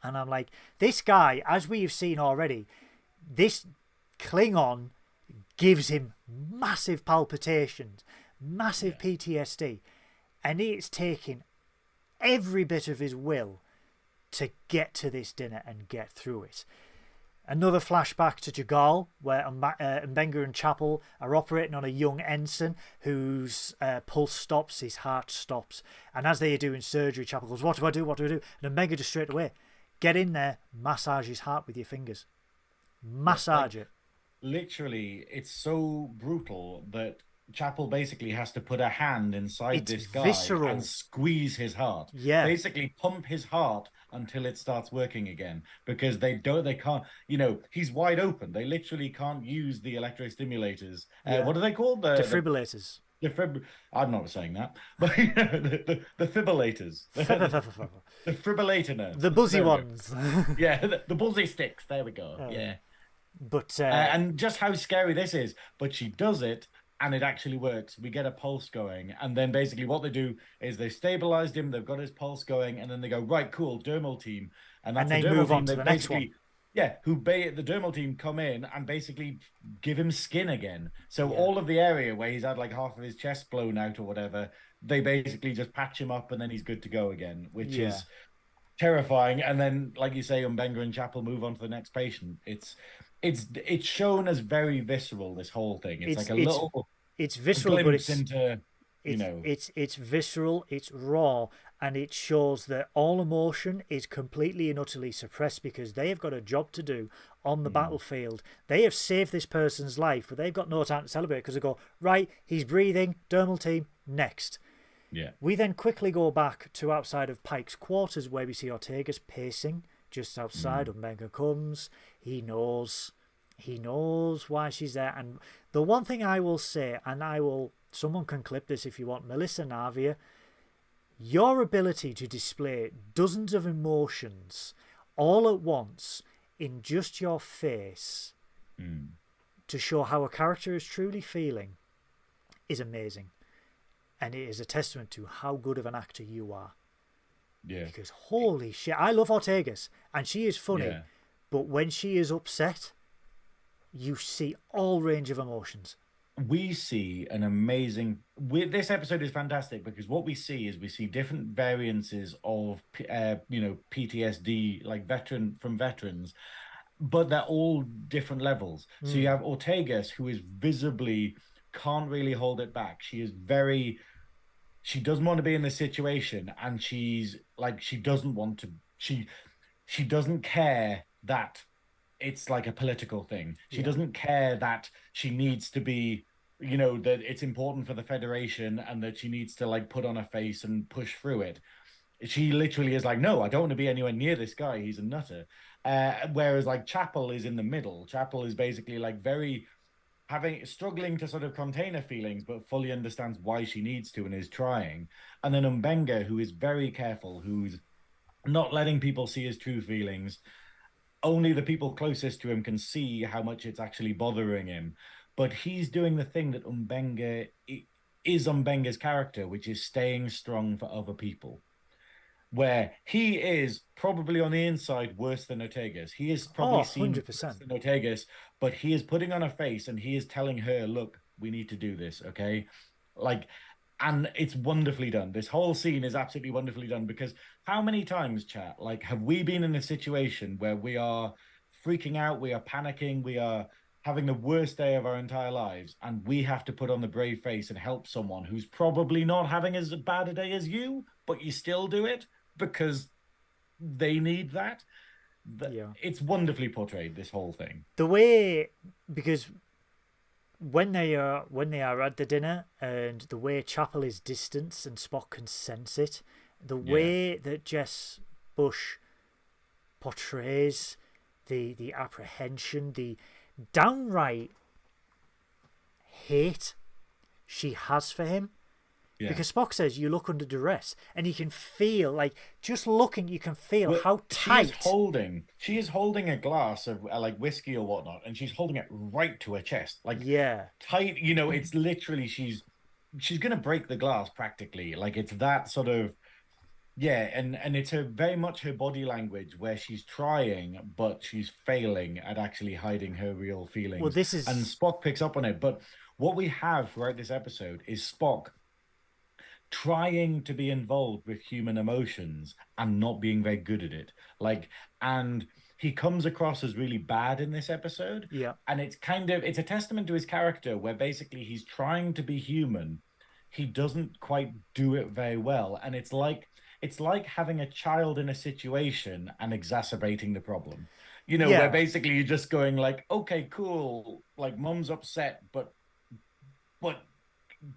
And I'm like, this guy, as we've seen already, this Klingon gives him massive palpitations, massive PTSD, and it's taking every bit of his will to get to this dinner and get through it. Another flashback to Jagal, where Mbenga and Chapel are operating on a young ensign whose pulse stops, his heart stops. And as they are doing surgery, Chapel goes, what do I do? What do I do? And Mbenga just straight away, get in there, massage his heart with your fingers. Massage it. Literally, it's so brutal that Chapel basically has to put a hand inside this guy visceral. And squeeze his heart. Yeah. Basically pump his heart until it starts working again, because they can't, he's wide open. They literally can't use the electrostimulators. What are they called? Defibrillators. I'm not saying that, but the fibrillators. The fibrillator nerves. The buzzy ones. Yeah, the buzzy sticks. There we go. Yeah. But and just how scary this is. But she does it, and it actually works. We get a pulse going, and then basically what they do is they stabilized him. They've got his pulse going, and then they go, right, cool, dermal team, and that's they the dermal move team. on to the next one. Yeah, the dermal team come in and basically give him skin again. So all of the area where he's had like half of his chest blown out or whatever, they basically just patch him up, and then he's good to go again, which is terrifying. And then, like you say, Mbenga and Chapel move on to the next patient. It's shown as very visceral, this whole thing. It's visceral, but it's visceral, it's raw, and it shows that all emotion is completely and utterly suppressed because they have got a job to do on the battlefield. They have saved this person's life, but they've got no time to celebrate because they go, right, he's breathing, dermal team, next. Yeah. We then quickly go back to outside of Pike's quarters where we see Ortega's pacing just outside. Mbenga comes. He knows why she's there. And the one thing I will say, and someone can clip this if you want, Melissa Navia, your ability to display dozens of emotions all at once in just your face to show how a character is truly feeling is amazing. And it is a testament to how good of an actor you are. Yeah. Because holy shit, I love Ortegas, and she is funny, but when she is upset, you see all range of emotions. We see an amazing... This episode is fantastic because what we see different variances of, PTSD, like veterans, but they're all different levels. So you have Ortegas, who is visibly can't really hold it back. She doesn't want to be in this situation, and she doesn't care that it's like a political thing. She doesn't care that she needs to be, that it's important for the Federation and that she needs to like put on a face and push through it. She literally is like, no, I don't want to be anywhere near this guy. He's a nutter. Whereas like Chapel is in the middle. Chapel is basically like struggling to sort of contain her feelings, but fully understands why she needs to and is trying. And then Mbenga, who is very careful, who's not letting people see his true feelings. Only the people closest to him can see how much it's actually bothering him. But he's doing the thing that is Mbenga's character, which is staying strong for other people. Where he is probably on the inside worse than Ortegas. He is probably seen worse than Ortegas, but he is putting on a face and he is telling her, look, we need to do this, okay? And it's wonderfully done. This whole scene is absolutely wonderfully done because how many times, chat, have we been in a situation where we are freaking out, we are panicking, we are having the worst day of our entire lives, and we have to put on the brave face and help someone who's probably not having as bad a day as you, but you still do it because they need that? It's wonderfully portrayed, this whole thing. The way, because when they are at the dinner and the way Chapel is distanced and Spock can sense it, the way that Jess Bush portrays the apprehension, the downright hate she has for him Yeah. Because Spock says you look under duress, and you can feel, like, just looking, you can feel Well, how tight. She is holding a glass of like whiskey or whatnot, and she's holding it right to her chest, like Yeah. tight. You know, it's literally she's gonna break the glass practically. Like it's that sort of. Yeah, and it's a very much her body language where she's trying, but she's failing at actually hiding her real feelings. Well, this And is Spock picks up on it. But what we have throughout this episode is Spock trying to be involved with human emotions and not being very good at it. Like, and he comes across as really bad in this episode. yeah. And it's a testament to his character where basically he's trying to be human. He doesn't quite do it very well. And it's like having a child in a situation and exacerbating the problem. You know, Yeah. where basically you're just going like, okay, cool, like mum's upset, but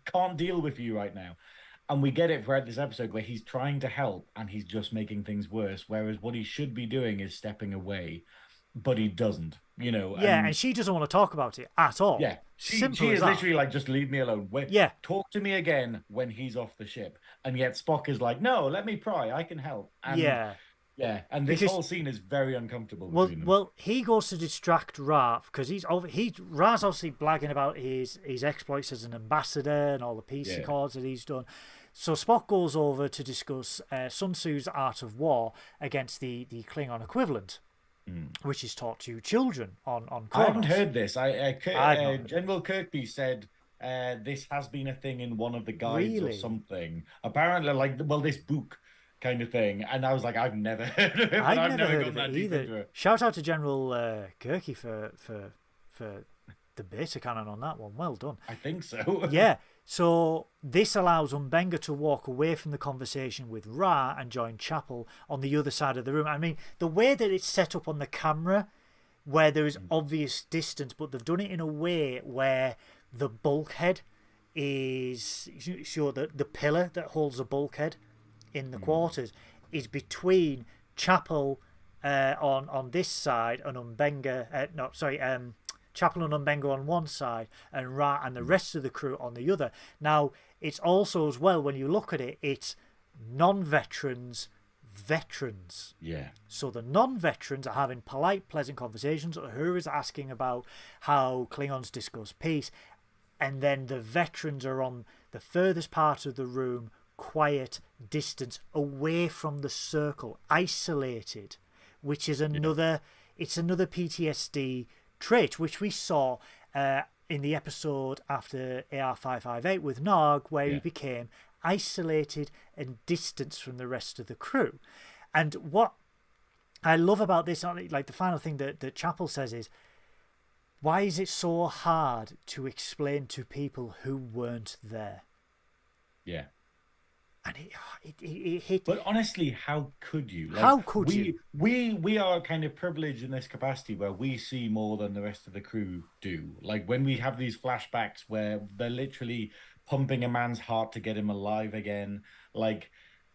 can't deal with you right now. And we get it throughout this episode where he's trying to help and he's just making things worse. Whereas what he should be doing is stepping away, but he doesn't, you know. Yeah, and she doesn't want to talk about it at all. Yeah, she Simple is as that. literally like, just leave me alone. Yeah. Talk to me again when he's off the ship. And yet Spock is like, no, let me pry. I can help. And Yeah. yeah, and this whole scene is very uncomfortable between them. Well, he goes to distract Ra because Ra's obviously blagging about his exploits as an ambassador and all the peace accords that he's done. So Spock goes over to discuss Sun Tzu's art of war against the Klingon equivalent, which is taught to children on Kronos. I haven't heard this. General Kirkby said this has been a thing in one of the guides or something. Apparently, like, well, this book kind of thing. And I was like, I've never heard of it. I've never heard of it either. Shout out to General Kirky for the beta canon on that one. Well done. I think so. Yeah. So this allows Umbenga to walk away from the conversation with Ra and join Chapel on the other side of the room. I mean, the way that it's set up on the camera, where there is obvious distance, but they've done it in a way where the bulkhead is sure that the pillar that holds the bulkhead in the quarters is between Chapel on this side and Umbenga. Chapel and Umbenga on one side and Ra and the rest of the crew on the other. Now, it's also as well, when you look at it, it's non-veterans, veterans. Yeah. So the non-veterans are having polite, pleasant conversations. Uhura's asking about how Klingons discuss peace. And then the veterans are on the furthest part of the room, quiet, distant, away from the circle, isolated, which is another, it's another PTSD trait, which we saw in the episode after AR-558 with Nog, where he became isolated and distanced from the rest of the crew. And what I love about this, like the final thing that Chapel says is, why is it so hard to explain to people who weren't there? Yeah. And it hit. But honestly, how could you? Like, how could you? We are kind of privileged in this capacity where we see more than the rest of the crew do. Like when we have these flashbacks where they're literally pumping a man's heart to get him alive again. Like,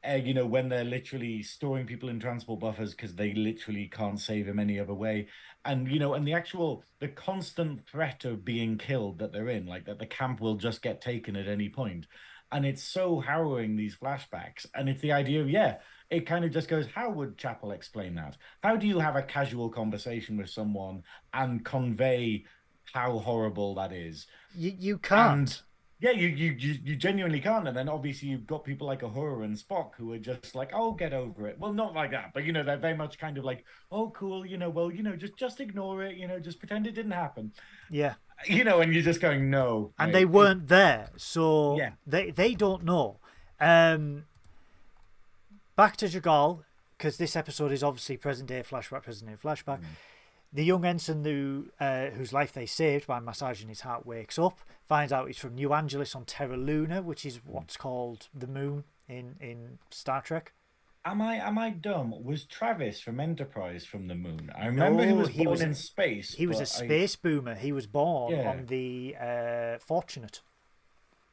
you know, when they're literally storing people in transport buffers because they literally can't save him any other way. And, you know, and the constant threat of being killed that they're in, like that the camp will just get taken at any point. And it's so harrowing, these flashbacks. And it's the idea of, it kind of just goes, how would Chapel explain that? How do you have a casual conversation with someone and convey how horrible that is? You can't. And, you genuinely can't. And then obviously you've got people like Uhura and Spock who are just like, oh, get over it. Well, not like that, but, you know, they're very much kind of like, oh, cool, you know, well, you know, just ignore it, you know, just pretend it didn't happen. Yeah. You know, and you're just going, no. And they weren't there, so they don't know. Back to Jagal, because this episode is obviously present-day flashback. The young ensign whose life they saved by massaging his heart wakes up, finds out he's from New Angeles on Terra Luna, which is what's called the moon in Star Trek. Am I dumb? Was Travis from Enterprise from the moon? I remember he was born in space. He was a space boomer. He was born on the Fortunate.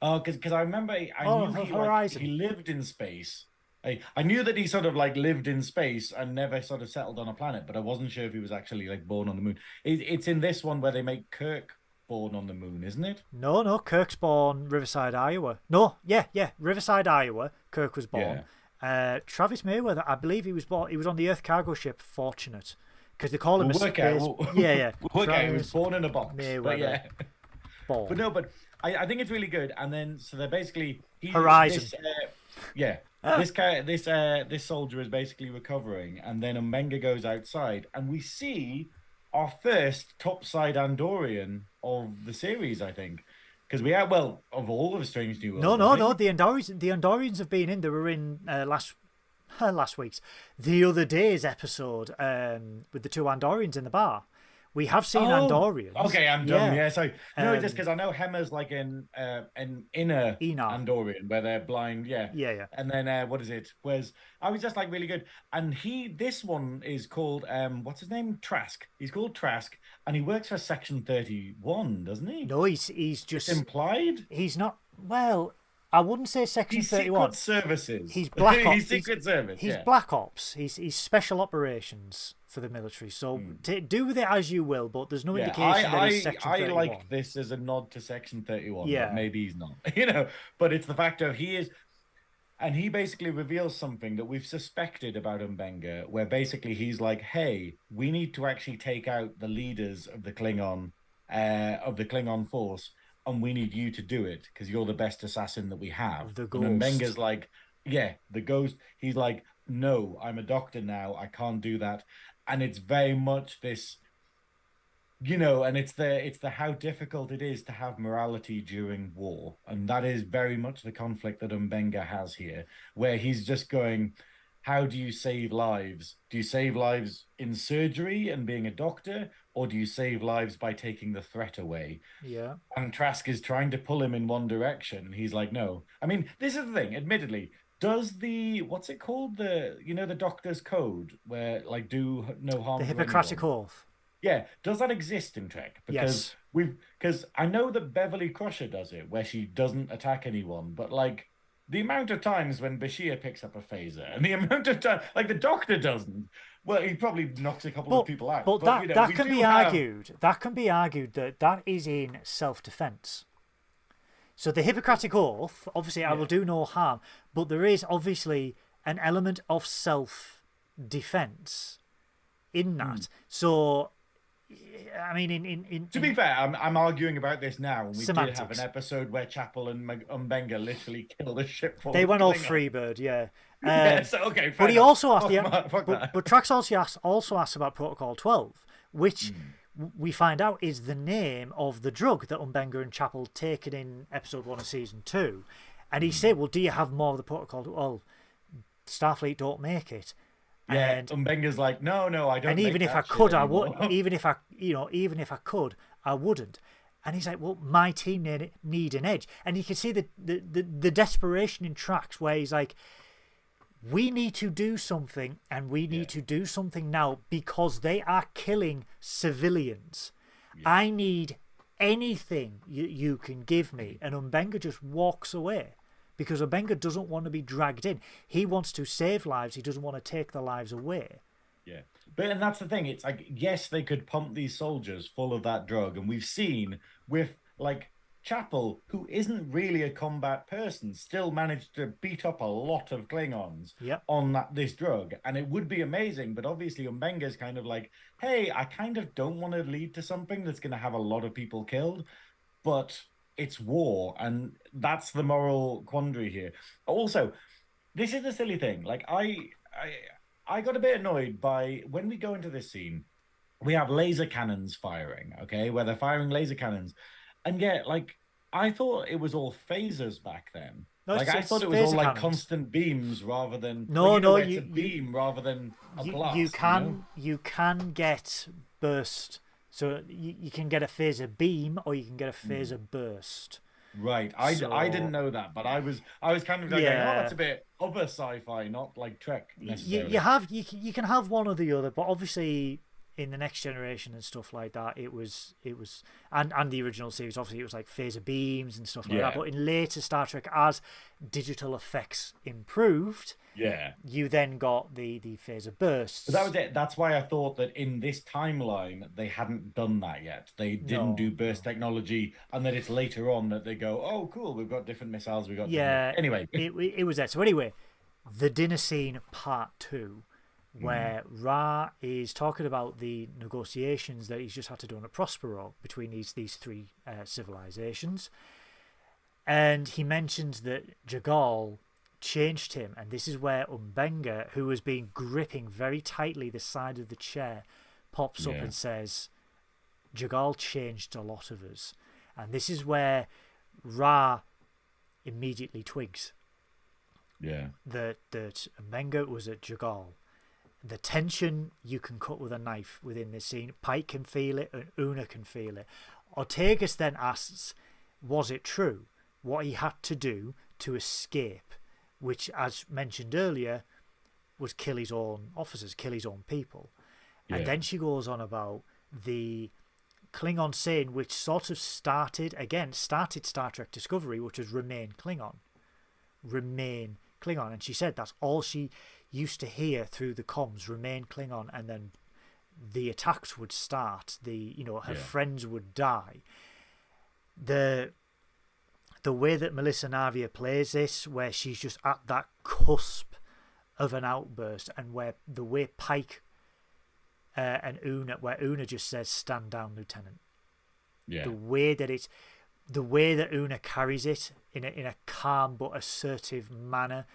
Oh, because I remember I knew he lived in space. I knew that he sort of like lived in space and never sort of settled on a planet, but I wasn't sure if he was actually like born on the moon. It's in this one where they make Kirk born on the moon, isn't it? No, Kirk's born Riverside, Iowa. No, yeah, Riverside, Iowa. Kirk was born. Travis Mayweather, I believe he was born. He was on the Earth cargo ship Fortunate, because they call him We'll work out. Yeah. We'll work out. He was born in a box. Mayweather. But yeah. Born. But no, but I think it's really good. And then so they're basically Horizon. This soldier is basically recovering, and then Mbenga goes outside, and we see our first topside Andorian of the series, I think. Because we have, well, of all of Strange New Worlds. No. The Andorians have been in. They were in last week's, the other day's episode with the two Andorians in the bar. We have seen Andorians. Okay, I'm done. Yeah, so no, just because I know Hemmer's like in inner Andorian where they're blind. Yeah. And then what is it? Whereas I was just like really good, and this one is called what's his name? Trask. He's called Trask, and he works for Section 31, doesn't he? No, he's just it's implied. He's not. Well, I wouldn't say Section 31. Secret Services. He's Black Ops. He's Secret Service. He's Black Ops. He's Special Operations for the military. So do with it as you will, but there's no indication that he's Section 31. I like this as a nod to Section 31. Yeah. But maybe he's not. But it's the fact of he is. And he basically reveals something that we've suspected about Mbenga, where basically he's like, hey, we need to actually take out the leaders of the Klingon force. And we need you to do it because you're the best assassin that we have. The Ghost. And Mbenga's like, the Ghost. He's like, no, I'm a doctor now. I can't do that. And it's very much this, and it's the how difficult it is to have morality during war. And that is very much the conflict that Mbenga has here, where he's just going, how do you save lives? Do you save lives in surgery and being a doctor? Or do you save lives by taking the threat away? Yeah. And Trask is trying to pull him in one direction. He's like, no. I mean, this is the thing, admittedly. Does what's it called? The doctor's code where, like, do no harm the to Hippocratic anyone? Oath. Yeah. Does that exist in Trek? Because because I know that Beverly Crusher does it, where she doesn't attack anyone. But, like, the amount of times when Bashir picks up a phaser and the amount of time, like, the doctor doesn't. Well, he probably knocks a couple of people out. But that can be argued. That can be argued that is in self-defense. So the Hippocratic Oath, obviously, I will do no harm, but there is obviously an element of self-defense in that. So, I mean, in to be fair, I'm arguing about this now, and we semantics. did have an episode where Chapel and Mbenga literally killed a ship full. They went all Freebird, okay. But he also asked but Trax also asked about Protocol 12, which we find out is the name of the drug that Mbenga and Chapel taken in episode 1 of season 2, and he said, "Well, do you have more of the protocol?" Well, Starfleet don't make it. Yeah, and Mbenga's like, no, I don't. And even if I could, I would. Even if I could, I wouldn't. And he's like, well, my team need an edge, and you can see the desperation in Trax, where he's like, we need to do something, and we need to do something now because they are killing civilians. Yeah. I need anything you can give me. And Mbenga just walks away because Mbenga doesn't want to be dragged in. He wants to save lives. He doesn't want to take the lives away. Yeah. And that's the thing. It's like, yes, they could pump these soldiers full of that drug. And we've seen with, like, Chapel, who isn't really a combat person, still managed to beat up a lot of Klingons on this drug. And it would be amazing, but obviously Mbenga's kind of like, hey, I kind of don't want to lead to something that's going to have a lot of people killed, but it's war, and that's the moral quandary here. Also, this is the silly thing. Like, I got a bit annoyed by, when we go into this scene, we have laser cannons firing, okay, where they're firing laser cannons. And yet, like, I thought it was all phasers back then. No, like, I thought it was all like cannons. Constant beams rather than it's a beam rather than a blast. You can get burst, so you can get a phaser beam or you can get a phaser burst. Right, I didn't know that, but I was kind of going, oh, that's a bit other sci-fi, not like Trek necessarily. You can have one or the other, but obviously in the Next Generation and stuff like that, it was and the original series, obviously, it was like phaser beams and stuff like that. But in later Star Trek, as digital effects improved, you then got the phaser bursts. But that was it. That's why I thought that in this timeline they hadn't done that yet. They didn't do burst technology, and then it's later on that they go, "Oh, cool, we've got different missiles. We've got anyway." It was there. So anyway, the dinner scene part 2, where Ra is talking about the negotiations that he's just had to do on a Prospero between these 3 civilizations, and he mentions that Jagal changed him, and this is where Umbenga, who has been gripping very tightly the side of the chair, pops up and says, Jagal changed a lot of us. And this is where Ra immediately twigs that Umbenga was at Jagal. The tension you can cut with a knife within this scene. Pike can feel it, and Una can feel it. Ortegas then asks, was it true what he had to do to escape, which, as mentioned earlier, was kill his own officers, kill his own people. And then she goes on about the Klingon saying, which sort of started Star Trek Discovery, which was remain Klingon. Remain Klingon. And she said that's all she used to hear through the comms, remain Klingon, and then the attacks would start, her friends would die. The way that Melissa Navia plays this, where she's just at that cusp of an outburst, and where the way Pike and Una just says, stand down, Lieutenant. The way that Una carries it in a calm but assertive manner,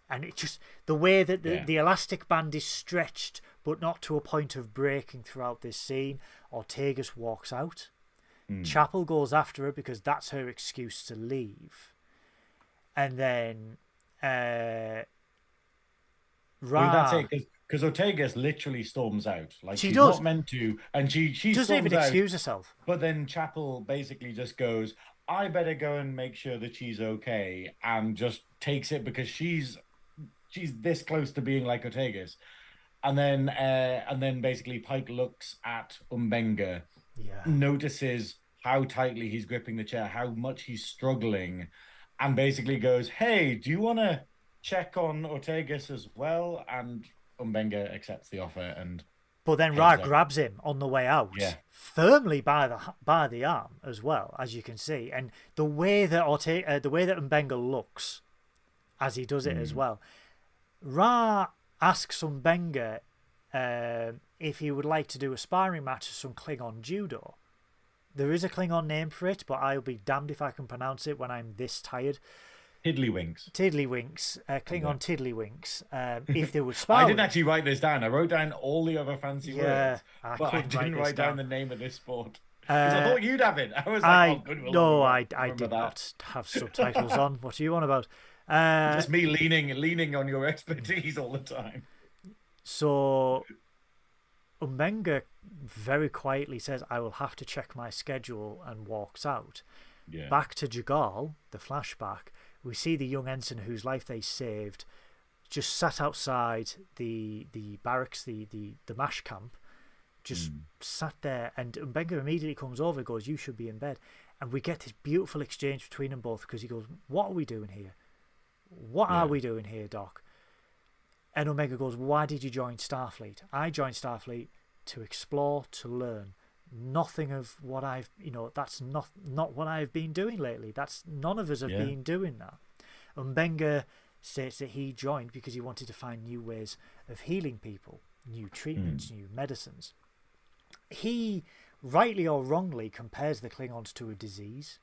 and it just the way that the elastic band is stretched but not to a point of breaking throughout this scene. Ortegas walks out. Chapel goes after her because that's her excuse to leave, and then that's it, because Ortegas literally storms out. Like she's does. Not meant to, and she doesn't even excuse herself. But then Chapel basically just goes, I better go and make sure that she's okay, and just takes it because she's this close to being like Ortegas. And then basically Pike looks at Umbenga, notices how tightly he's gripping the chair, how much he's struggling, and basically goes, hey, do you want to check on Ortegas as well? And Umbenga accepts the offer, but then Ra grabs him on the way out, firmly by the arm as well, as you can see, and the way that Umbenga looks as he does it as well. Ra asks Umbenga if he would like to do a sparring match of some Klingon judo. There is a Klingon name for it, but I'll be damned if I can pronounce it when I'm this tired. Tiddlywinks. Klingon tiddlywinks. If they would spar, I didn't actually write this down. I wrote down all the other fancy words, but I didn't write down the name of this sport. Because I thought you'd have it. I was like, Goodwill. No, I did not have subtitles on. What are you on about? Just me leaning on your expertise all the time. So Umbenga very quietly says, I will have to check my schedule, and walks out. Back to Jagal, the flashback, we see the young ensign whose life they saved just sat outside the barracks, the MASH camp, just sat there, and Umbenga immediately comes over and goes, you should be in bed. And we get this beautiful exchange between them both, because he goes, what are we doing here? What are we doing here, Doc? And Umbenga goes, why did you join Starfleet? I joined Starfleet to explore, to learn. Nothing of what I've, that's not what I've been doing lately. None of us have been doing that. Umbenga states that he joined because he wanted to find new ways of healing people, new treatments, new medicines. He, rightly or wrongly, compares the Klingons to a disease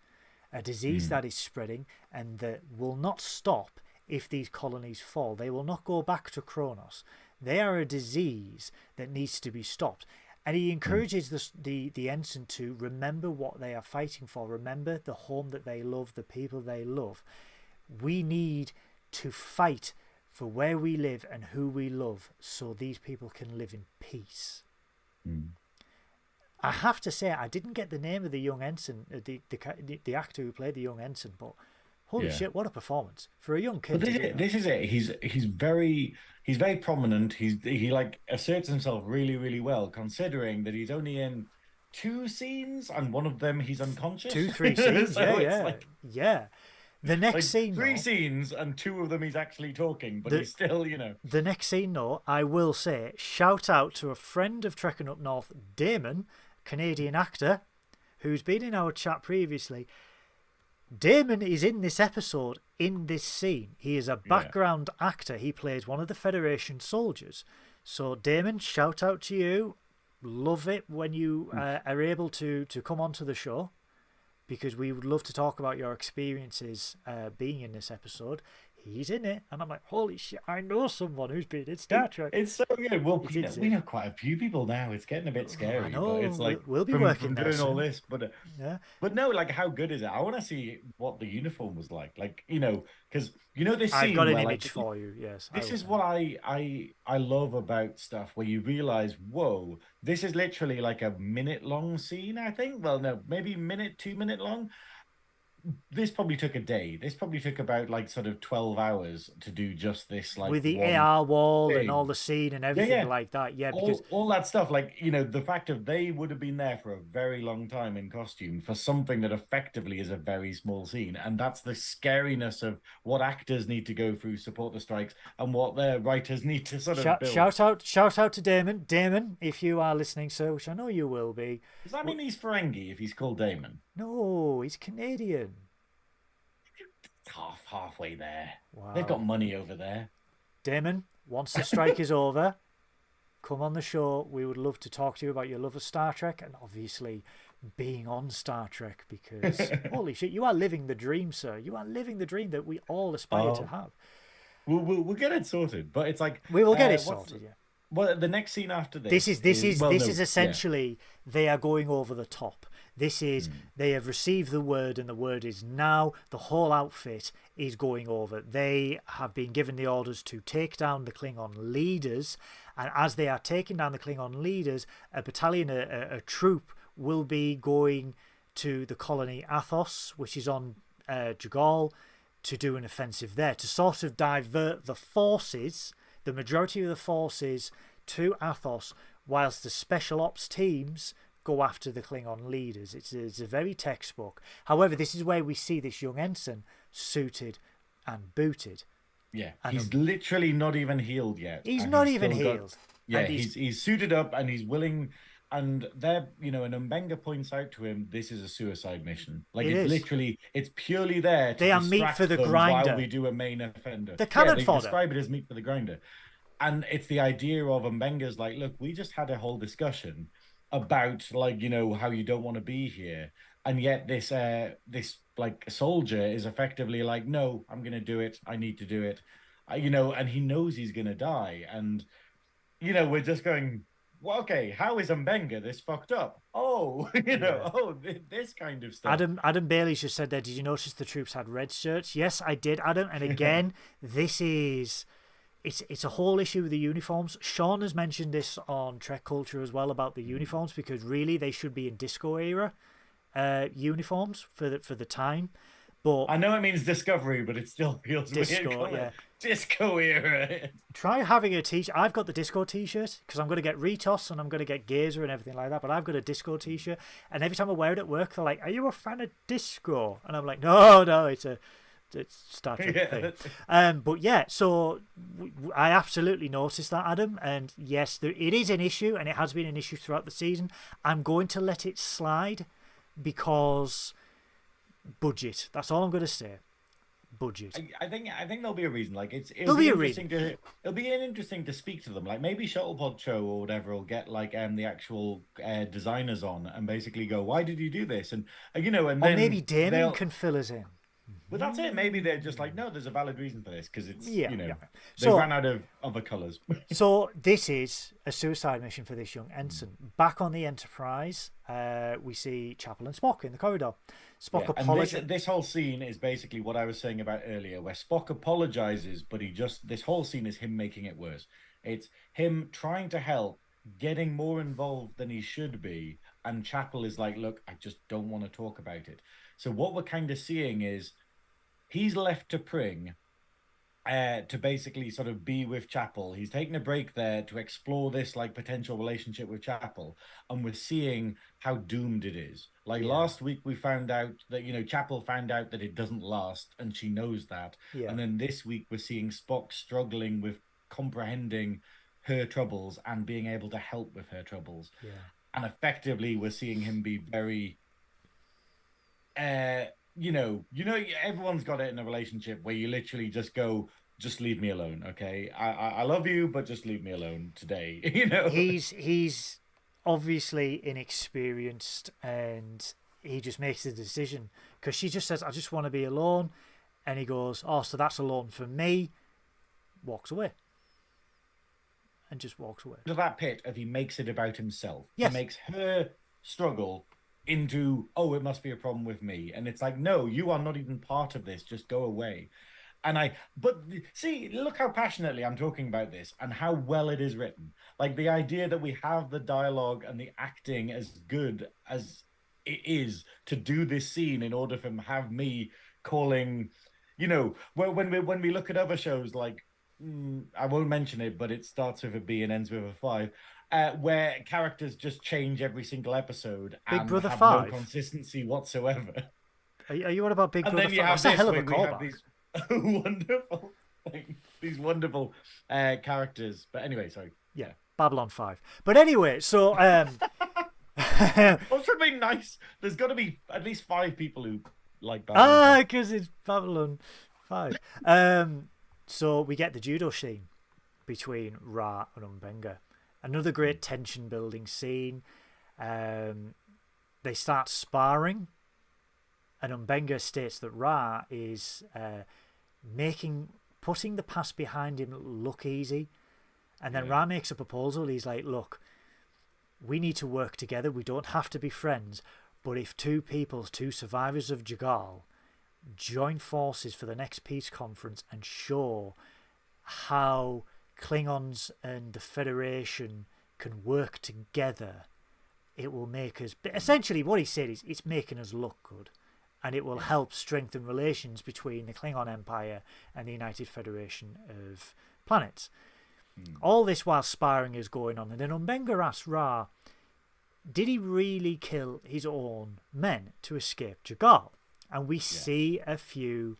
that is spreading and that will not stop if these colonies fall. They will not go back to Kronos. They are a disease that needs to be stopped. And he encourages the ensign to remember what they are fighting for, remember the home that they love, the people they love. We need to fight for where we live and who we love so these people can live in peace. I have to say, I didn't get the name of the young ensign, the actor who played the young ensign, but Holy shit, what a performance for a young But kid to do that. this is it. He's very prominent. He like asserts himself really, really well, considering that he's only in 2 scenes and one of them he's unconscious. 2-3 scenes, So it's like The next like scene, 3 scenes and 2 of them he's actually talking, but he's still, The next scene, though, I will say, shout out to a friend of Trekkin Up North, Damon, Canadian actor, who's been in our chat previously. Damon is in this episode, in this scene. He is a background actor. He plays one of the Federation soldiers. So, Damon, shout out to you. Love it when you are able to come onto the show, because we would love to talk about your experiences being in this episode. He's in it, and I'm like, holy shit, I know someone who's been in Star Trek. It's so good. Well, we know quite a few people now. It's getting a bit scary. I know. But it's like we'll be from working there doing all soon. this, but no, like how good is it? I want to see what the uniform was like, because this scene. I've got an where, image for you. Yes, this is what I love about stuff where you realize, whoa, this is literally like a minute-long scene. I think. Well, no, maybe 2 minute long. This probably took a day. This probably took about like sort of 12 hours to do just this, like with the one AR wall thing. and all the scene and everything like that. Yeah, because all that stuff, like the fact of they would have been there for a very long time in costume for something that effectively is a very small scene, and that's the scariness of what actors need to go through, support the strikes, and what their writers need to sort of build. Shout out to Damon. Damon, if you are listening, sir, which I know you will be. Does that mean he's Ferengi if he's called Damon? No, he's Canadian. Halfway there. Wow. They've got money over there. Damon, once the strike is over, come on the show. We would love to talk to you about your love of Star Trek and obviously being on Star Trek, because holy shit, you are living the dream, sir. You are living the dream that we all aspire to have. We'll get it sorted, but it's like we will get it sorted. Yeah. Well, the next scene after this is essentially they are going over the top. This is they have received the word, and the word is now the whole outfit is going over. They have been given the orders to take down the Klingon leaders, and as they are taking down the Klingon leaders, a battalion, a troop will be going to the colony Athos, which is on Jagal, to do an offensive there, to sort of divert the forces, the majority of the forces, to Athos, whilst the special ops teams go after the Klingon leaders. It's a very textbook. However, this is where we see this young ensign suited and booted. Yeah, and he's literally not even healed yet. He's not even healed. He's suited up and he's willing. And there, and Mbenga points out to him, this is a suicide mission. Like it's purely there to they are meat for the grinder while we do a main offender. The cannon they fodder. Describe it as meat for the grinder. And it's the idea of Mbenga's like, look, we just had a whole discussion about how you don't want to be here, and yet this like soldier is effectively like, no, I'm gonna do it, I need to do it, and he knows he's gonna die, and we're just going, well, okay, how is Mbenga this fucked up? This kind of stuff. Adam Bailey's just said there, did you notice the troops had red shirts? Yes, I did, Adam, and again this is it's a whole issue with the uniforms. Sean has mentioned this on Trek Culture as well about the uniforms, because really they should be in disco era uniforms for the time. But I know it means Discovery, but it still feels disco, weird. Yeah. Disco era. Try having a t-shirt. I've got the disco t-shirt because I'm going to get Ritos and I'm going to get Gazer and everything like that. But I've got a disco t-shirt, and every time I wear it at work, they're like, "Are you a fan of disco?" And I'm like, "No, it's Star Trek thing." But yeah, so I absolutely noticed that, Adam, and yes, it is an issue, and it has been an issue throughout the season. I'm going to let it slide because budget. That's all I'm going to say. Budget. I think there'll be a reason. Like it'll be interesting to speak to them. Like maybe Shuttlepod Show or whatever will get like the actual designers on and basically go, "Why did you do this?" And and then maybe Damon can fill us in. But that's it. Maybe they're just like, no, there's a valid reason for this because it's they so, ran out of other colours. So this is a suicide mission for this young ensign. Back on the Enterprise, we see Chapel and Spock in the corridor. Spock apologizes. This whole scene is basically what I was saying about earlier, where Spock apologizes, but this whole scene is him making it worse. It's him trying to help, getting more involved than he should be, and Chapel is like, look, I just don't want to talk about it. So what we're kind of seeing is he's left to Pring to basically sort of be with Chapel. He's taking a break there to explore this like potential relationship with Chapel, and we're seeing how doomed it is. Like last week, we found out that Chapel found out that it doesn't last, and she knows that. Yeah. And then this week, we're seeing Spock struggling with comprehending her troubles and being able to help with her troubles. Yeah. And effectively, we're seeing him be very everyone's got it in a relationship where you literally just go, just leave me alone, okay? I love you, but just leave me alone today. He's obviously inexperienced, and he just makes the decision because she just says, I just want to be alone, and he goes, oh, so that's alone for me. Walks away. And just walks away. To that pit of he makes it about himself. Yes. He makes her struggle into, oh, it must be a problem with me. And it's like, no, you are not even part of this. Just go away. But see, look how passionately I'm talking about this and how well it is written. Like the idea that we have the dialogue and the acting as good as it is to do this scene in order to have me calling, when we look at other shows like, I won't mention it, but it starts with a B and ends with a 5. Where characters just change every single episode Big and Brother have 5. no consistency whatsoever. Are you on about Big And Brother then you 5? have That's a this, hell of a where we have callback. these wonderful characters. But anyway, sorry. Yeah, Babylon 5. But anyway, so Also, be nice. There's got to be at least 5 people who like Babylon. because it's Babylon 5. So we get the judo scene between Ra and Umbenga. Another great tension building scene. They start sparring, and Umbenga states that Ra is putting the past behind him look easy. And then Ra makes a proposal. He's like, look, we need to work together. We don't have to be friends. But if two survivors of Jagal, join forces for the next peace conference and show how Klingons and the Federation can work together, it will make us... But essentially what he said is it's making us look good, and it will help strengthen relations between the Klingon Empire and the United Federation of Planets. All this while sparring is going on, and then Umbenga asks Ra, did he really kill his own men to escape Jagal? And we see a few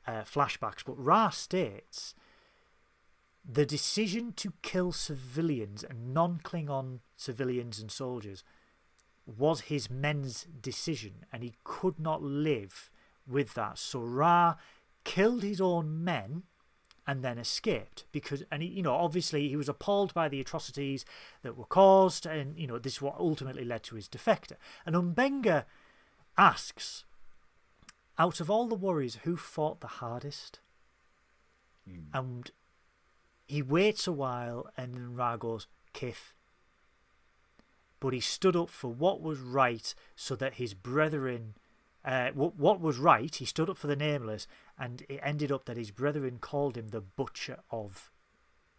flashbacks, but Ra states the decision to kill civilians and non-Klingon civilians and soldiers was his men's decision, and he could not live with that. So Ra killed his own men and then escaped because, and he, obviously he was appalled by the atrocities that were caused, and this is what ultimately led to his defector. And Umbenga asks, out of all the warriors, who fought the hardest? And he waits a while, and then Ra goes, Kith. But he stood up for what was right, so that his brethren, what was right, he stood up for the Nameless, and it ended up that his brethren called him the Butcher of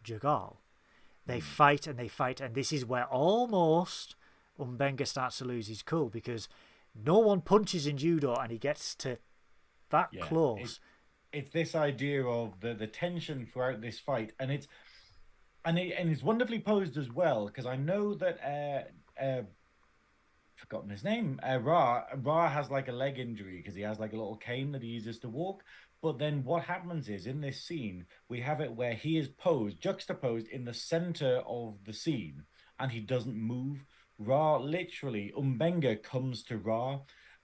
Jagal. They fight and they fight, and this is where almost Umbenga starts to lose his cool, because no one punches in judo, and he gets to that close. It's this idea of the tension throughout this fight, and it's wonderfully posed as well, because I know that forgotten his name, Ra has like a leg injury because he has like a little cane that he uses to walk. But then what happens is, in this scene, we have it where he is juxtaposed in the center of the scene, and he doesn't move. Ra literally, Umbenga comes to Ra.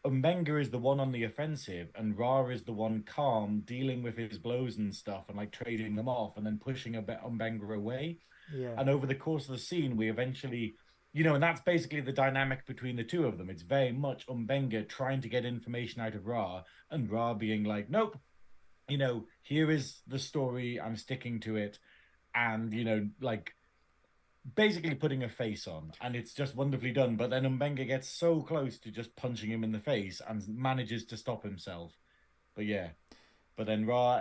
Umbenga is the one on the offensive, and Ra is the one calm, dealing with his blows and stuff, and like trading them off, and then pushing a bit Umbenga away. Yeah. And over the course of the scene, we eventually, and that's basically the dynamic between the two of them. It's very much Umbenga trying to get information out of Ra, and Ra being like, nope, here is the story, I'm sticking to it, and like basically putting a face on, and it's just wonderfully done. But then Umbenga gets so close to just punching him in the face and manages to stop himself. But then Ra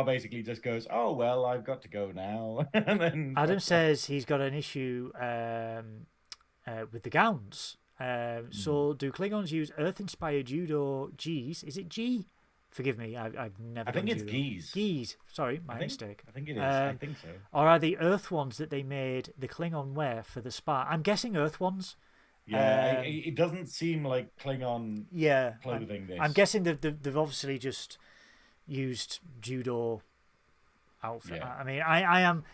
basically just goes, oh well, I've got to go now. And then Adam says he's got an issue with the gowns. So do Klingons use Earth-inspired judo G's? Is it G? Forgive me, I've never. I think done it's judo. geese. Geese. Sorry, my mistake. I think it is. I think so. Or are the Earth ones that they made the Klingon wear for the spa? I'm guessing Earth ones. Yeah, it doesn't seem like Klingon clothing. I'm guessing they've obviously just used judo outfit. Yeah. I mean, I am.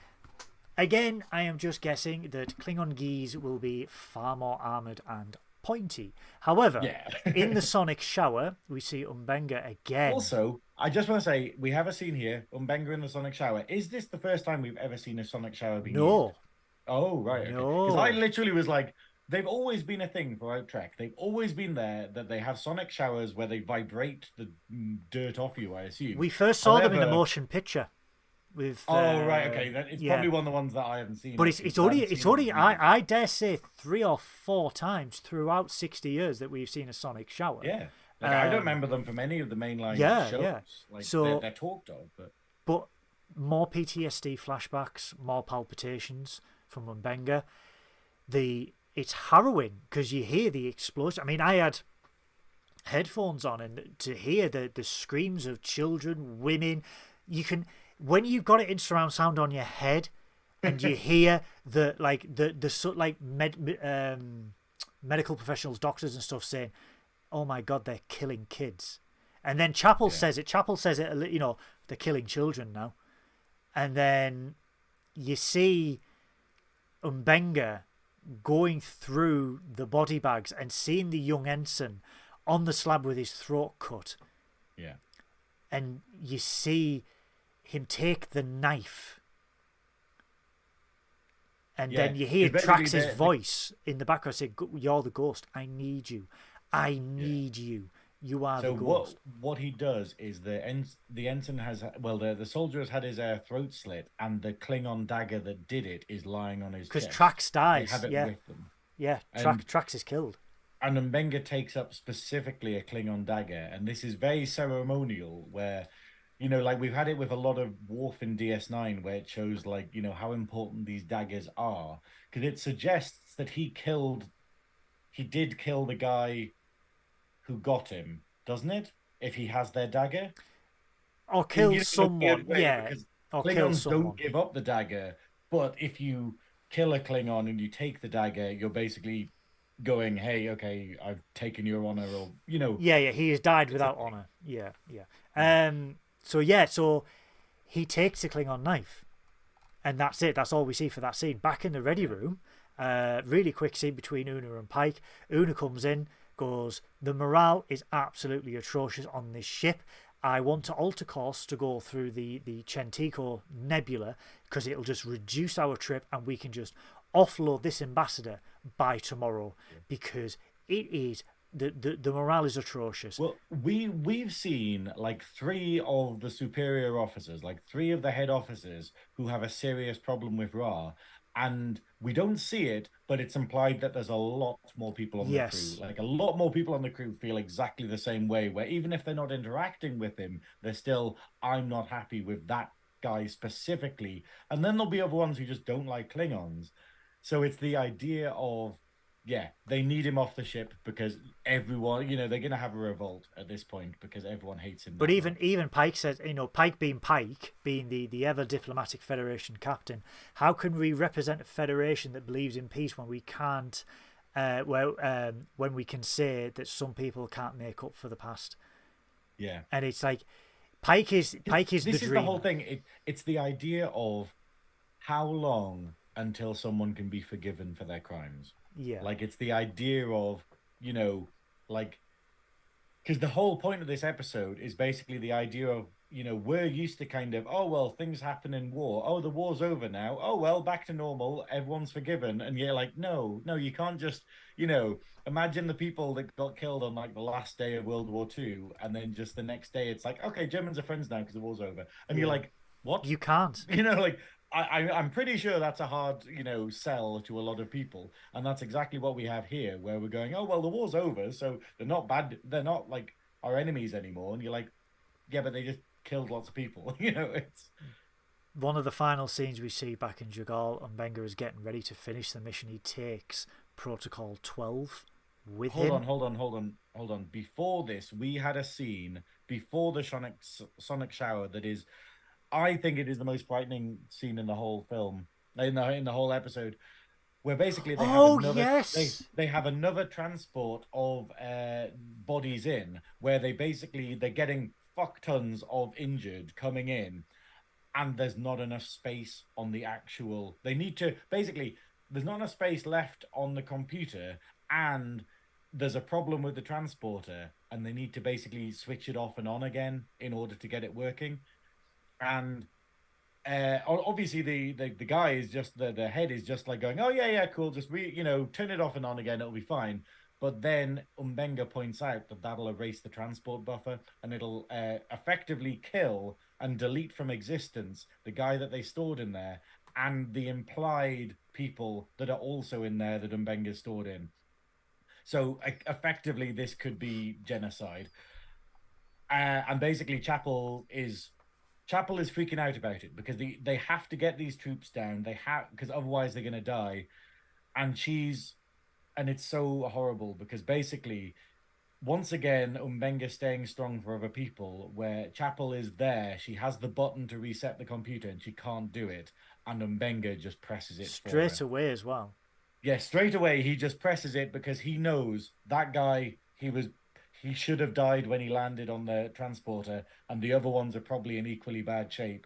Again, I am just guessing that Klingon geese will be far more armoured and pointy. However, in the sonic shower, we see Umbenga again. Also, I just want to say, we have a scene here, Umbenga in the sonic shower. Is this the first time we've ever seen a sonic shower being used? Oh, right. No. Because I literally was like, they've always been a thing for Trek. They've always been there, that they have sonic showers where they vibrate the dirt off you, I assume. We first saw them in the motion picture. With, right, okay. It's probably one of the ones that I haven't seen. But it's only I dare say 3 or 4 times throughout 60 years that we've seen a sonic shower. Yeah. Like, I don't remember them from any of the mainline shows. Yeah. Like, so, they're talked of. But more PTSD flashbacks, more palpitations from Umbenga. It's harrowing because you hear the explosion. I mean, I had headphones on, and to hear the screams of children, women, you can... When you got it in surround sound on your head, and you hear medical professionals, doctors and stuff saying, "Oh my God, they're killing kids," and then Chapel says it. Chapel says it. You know, they're killing children now, and then you see Umbenga going through the body bags and seeing the young ensign on the slab with his throat cut. Yeah, and you see him take the knife, and then you hear Trax's voice in the background say, "You're the ghost. I need you. I need you. You are the ghost." So what he does is the ensign has the soldier has had his throat slit, and the Klingon dagger that did it is lying on his chest. Because Trax dies. They have it with them. Yeah, Trax is killed. And Umbenga takes up specifically a Klingon dagger, and this is very ceremonial, where, you know, like we've had it with a lot of Worf in DS9, where it shows, like, you know, how important these daggers are, because it suggests that he did kill the guy who got him, doesn't it? If he has their dagger, or kill someone, or Klingons don't give up the dagger, but if you kill a Klingon and you take the dagger, you're basically going, "Hey, okay, I've taken your honor," or, you know. Yeah, he has died without honor. Yeah. So he takes a Klingon knife, and that's it. That's all we see for that scene. Back in the ready room, really quick scene between Una and Pike. Una comes in, goes, "The morale is absolutely atrocious on this ship. I want to alter course to go through the Chentico Nebula, because it'll just reduce our trip, and we can just offload this ambassador by tomorrow, because it is the morale is atrocious." Well, we've seen like 3 of the superior officers, like 3 of the head officers, who have a serious problem with Ra, and we don't see it, but it's implied that there's a lot more people on the crew. Like, a lot more people on the crew feel exactly the same way, where even if they're not interacting with him, they're still, "I'm not happy with that guy specifically." And then there'll be other ones who just don't like Klingons. So it's the idea of, they need him off the ship, because everyone, you know, they're going to have a revolt at this point because everyone hates him. But even Pike says, you know, Pike being the ever diplomatic Federation captain, how can we represent a Federation that believes in peace when we can't, when we can say that some people can't make up for the past? Yeah. And it's like, Pike is the dream. This is the whole thing. It's the idea of how long until someone can be forgiven for their crimes. Yeah. Like, it's the idea of, you know, like, because the whole point of this episode is basically the idea of, you know, we're used to kind of, oh, well, things happen in war. Oh, the war's over now. Oh, well, back to normal. Everyone's forgiven. And you're like, no, you can't just, you know, imagine the people that got killed on, like, the last day of World War II. And then just the next day, it's like, okay, Germans are friends now because the war's over. And you're like, what? You can't. You know, like, I'm pretty sure that's a hard, you know, sell to a lot of people. And that's exactly what we have here, where we're going, oh, well, the war's over, so they're not bad. They're not, like, our enemies anymore. And you're like, yeah, but they just killed lots of people. You know, it's... One of the final scenes we see back in Jugal, and Benga is getting ready to finish the mission. He takes Protocol 12 with him. Hold on. Before this, we had a scene before the sonic shower that is, I think it is the most frightening scene in the whole film, in the whole episode, where basically they have Oh, another yes. they have another transport of bodies in, where they're getting fuck tons of injured coming in, and there's not enough space on the actual. They need to basically. There's not enough space left on the computer, and there's a problem with the transporter, and they need to basically switch it off and on again in order to get it working. And obviously the guy is just the head is just like going, oh yeah, cool, just turn it off and on again, it'll be fine. But then Umbenga points out that that'll erase the transport buffer, and it'll effectively kill and delete from existence the guy that they stored in there, and the implied people that are also in there that Umbenga stored in. So effectively, this could be genocide. And basically, Chapel is freaking out about it, because they have to get these troops down. They have, because otherwise they're going to die. And it's so horrible, because basically, once again, Umbenga staying strong for other people, where Chapel is there, she has the button to reset the computer and she can't do it, and Umbenga just presses it straight away as well. Yeah, straight away he just presses it, because he knows that guy, he should have died when he landed on the transporter, and the other ones are probably in equally bad shape,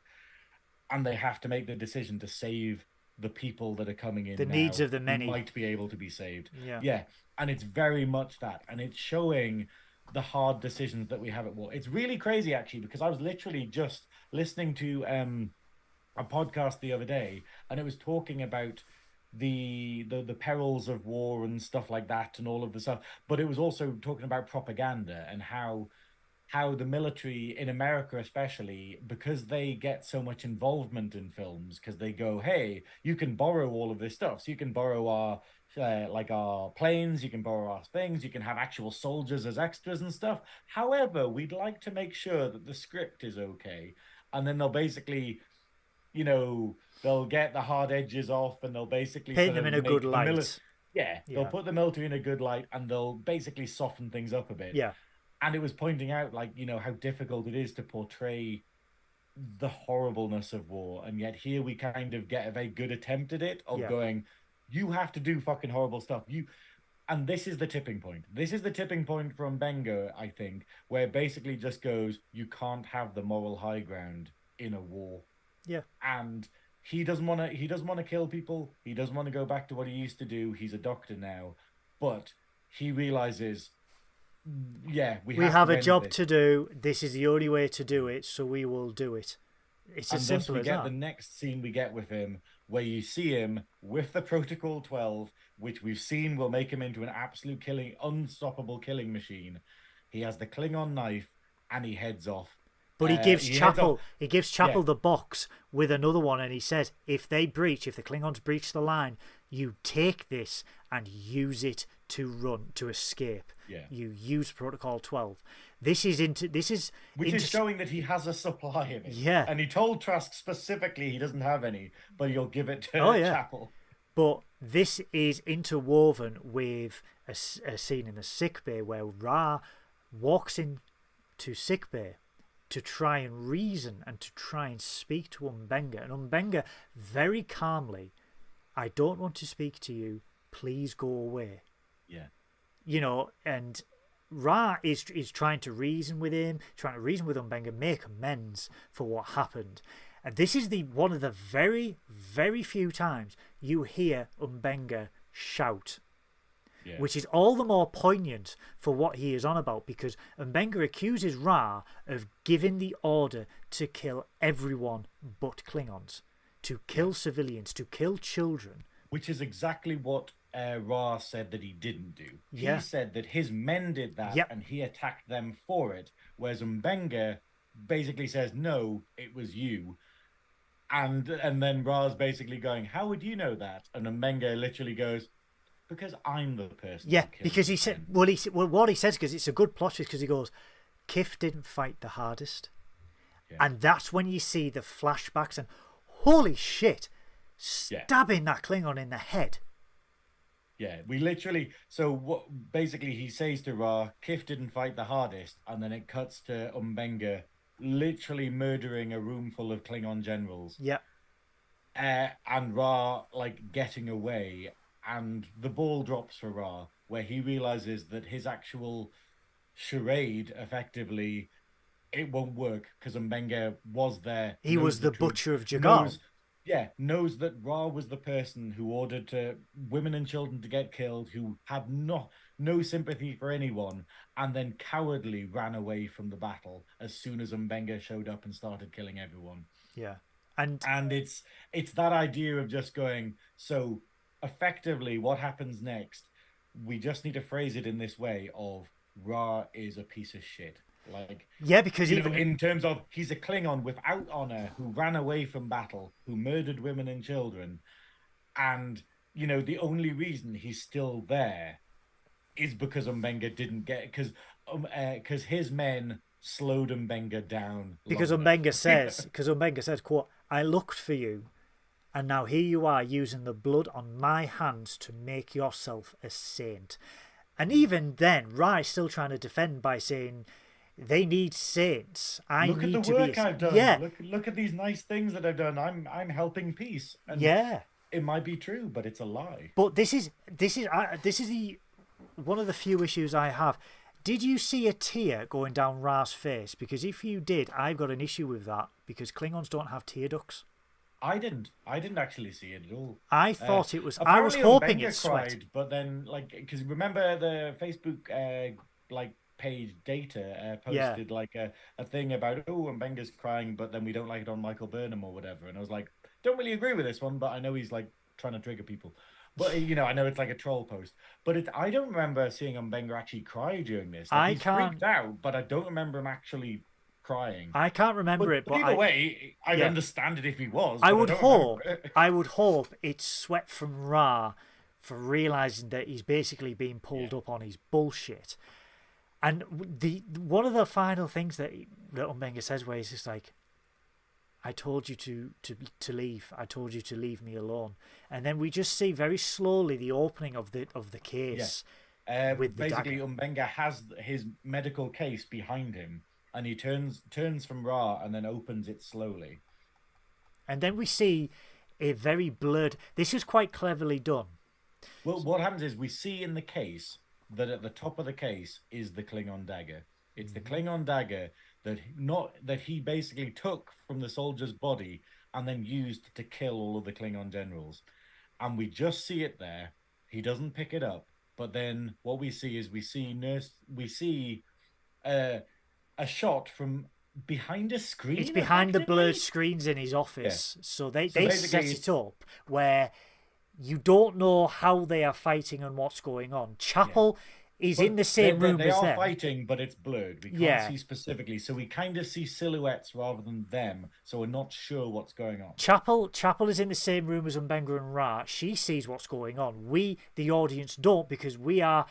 and they have to make the decision to save the people that are coming in. The needs of the many might be able to be saved. Yeah. And it's very much that, and it's showing the hard decisions that we have at war. It's really crazy, actually, because I was literally just listening to a podcast the other day, and it was talking about the perils of war and stuff like that, and all of the stuff, but it was also talking about propaganda, and how the military in America, especially, because they get so much involvement in films, because they go, hey, you can borrow all of this stuff, so you can borrow our planes, you can borrow our things, you can have actual soldiers as extras and stuff. However, we'd like to make sure that the script is okay. And then they'll basically, they'll get the hard edges off, and they'll basically paint them in a good light. They'll put the military in a good light, and they'll basically soften things up a bit. Yeah. And it was pointing out, how difficult it is to portray the horribleness of war. And yet here we kind of get a very good attempt at it, of going, you have to do fucking horrible stuff. And this is the tipping point. This is the tipping point from Benga, I think, where it basically just goes, you can't have the moral high ground in a war. Yeah. And he doesn't want to kill people. He doesn't want to go back to what he used to do. He's a doctor now. But he realizes, we have a job to do. This is the only way to do it, so we will do it. It's as simple as that. The next scene we get with him, where you see him with the Protocol 12, which we've seen will make him into an absolute unstoppable killing machine. He has the Klingon knife, and he heads off. But he gives Chapel the box with another one, and he says, if the Klingons breach the line, you take this and use it to escape. Yeah. You use Protocol 12. Which is showing that he has a supply of it. Yeah. And he told Trask specifically he doesn't have any, but he'll give it to Chapel. But this is interwoven with a scene in the sickbay where Ra walks into sickbay to try and reason and to try and speak to Umbenga. And Umbenga very calmly, I don't want to speak to you, please go away. Yeah. And Ra is trying to reason with him, trying to reason with Umbenga, make amends for what happened. And this is one of the very, very few times you hear Umbenga shout. Yeah. Which is all the more poignant for what he is on about, because Umbenga accuses Ra of giving the order to kill everyone but Klingons, to kill civilians, to kill children. Which is exactly what Ra said that he didn't do. Yeah. He said that his men did that, and he attacked them for it, whereas Umbenga basically says, no, it was you. And then Ra's basically going, how would you know that? And Umbenga literally goes, because I'm the person. Yeah, because he said, what he says, because it's a good plot twist, because he goes, Kif didn't fight the hardest. Yeah. And that's when you see the flashbacks and holy shit, stabbing that Klingon in the head. Yeah, we literally. So what? Basically, he says to Ra, "Kif didn't fight the hardest," and then it cuts to Umbenga literally murdering a room full of Klingon generals, Yeah. and Ra like getting away, and the ball drops for Ra, where he realizes that his actual charade effectively it won't work because Umbenga was there. He Knows was the the truth. butcher of Jagal. Knows, yeah, knows that Ra was the person who ordered women and children to get killed, who had no sympathy for anyone, and then cowardly ran away from the battle as soon as Umbenga showed up and started killing everyone. Yeah. And it's that idea of just going, so effectively what happens next, we just need to phrase it in this way of Ra is a piece of shit. Like, yeah, because even in terms of he's a Klingon without honor who ran away from battle, who murdered women and children, and the only reason he's still there is because Umbenga didn't get because his men slowed Umbenga down. Because Umbenga says, quote, "I looked for you, and now here you are using the blood on my hands to make yourself a saint." And even then, Ra is still trying to defend by saying, "They need saints. Look at the work I've done. Yeah. Look at these nice things that I've done. I'm helping peace." And yeah, it might be true, but it's a lie. but this is the one of the few issues I have. Did you see a tear going down Ra's face? Because if you did, I've got an issue with that because Klingons don't have tear ducts. I didn't actually see it at all. I thought it was. I was hoping Umbenga it's sweat. cried, but then because remember the Facebook page data posted like a thing about Umbenga's crying, but then we don't like it on Michael Burnham or whatever, and I was like, don't really agree with this one, but I know he's like trying to trigger people. But I know it's like a troll post, but I don't remember seeing Umbenga actually cry during this. Like, he's freaked out, but I don't remember him actually crying. I can't remember it, but either way, I'd understand it if he was. I would hope it's sweat from Ra for realizing that he's basically being pulled up on his bullshit. And one of the final things that Umbenga says, where he's just like, "I told you to leave. I told you to leave me alone." And then we just see very slowly the opening of the case. Yeah. With the basically, dagger. Umbenga has his medical case behind him, and he turns from Ra and then opens it slowly. And then we see a very blurred. This is quite cleverly done. Well, what happens is we see in the case that at the top of the case is the Klingon dagger. It's the Klingon dagger that he basically took from the soldier's body and then used to kill all of the Klingon generals. And we just see it there. He doesn't pick it up. But then what we see is we see a shot from behind a screen. It's behind the blurred screens in his office. Yeah. So they set it up where you don't know how they are fighting and what's going on. Chapel is in the same room as them. They are fighting, but it's blurred. We can't see specifically. So we kind of see silhouettes rather than them. So we're not sure what's going on. Chapel is in the same room as Umbenga and Ra. She sees what's going on. We, the audience, don't, because we are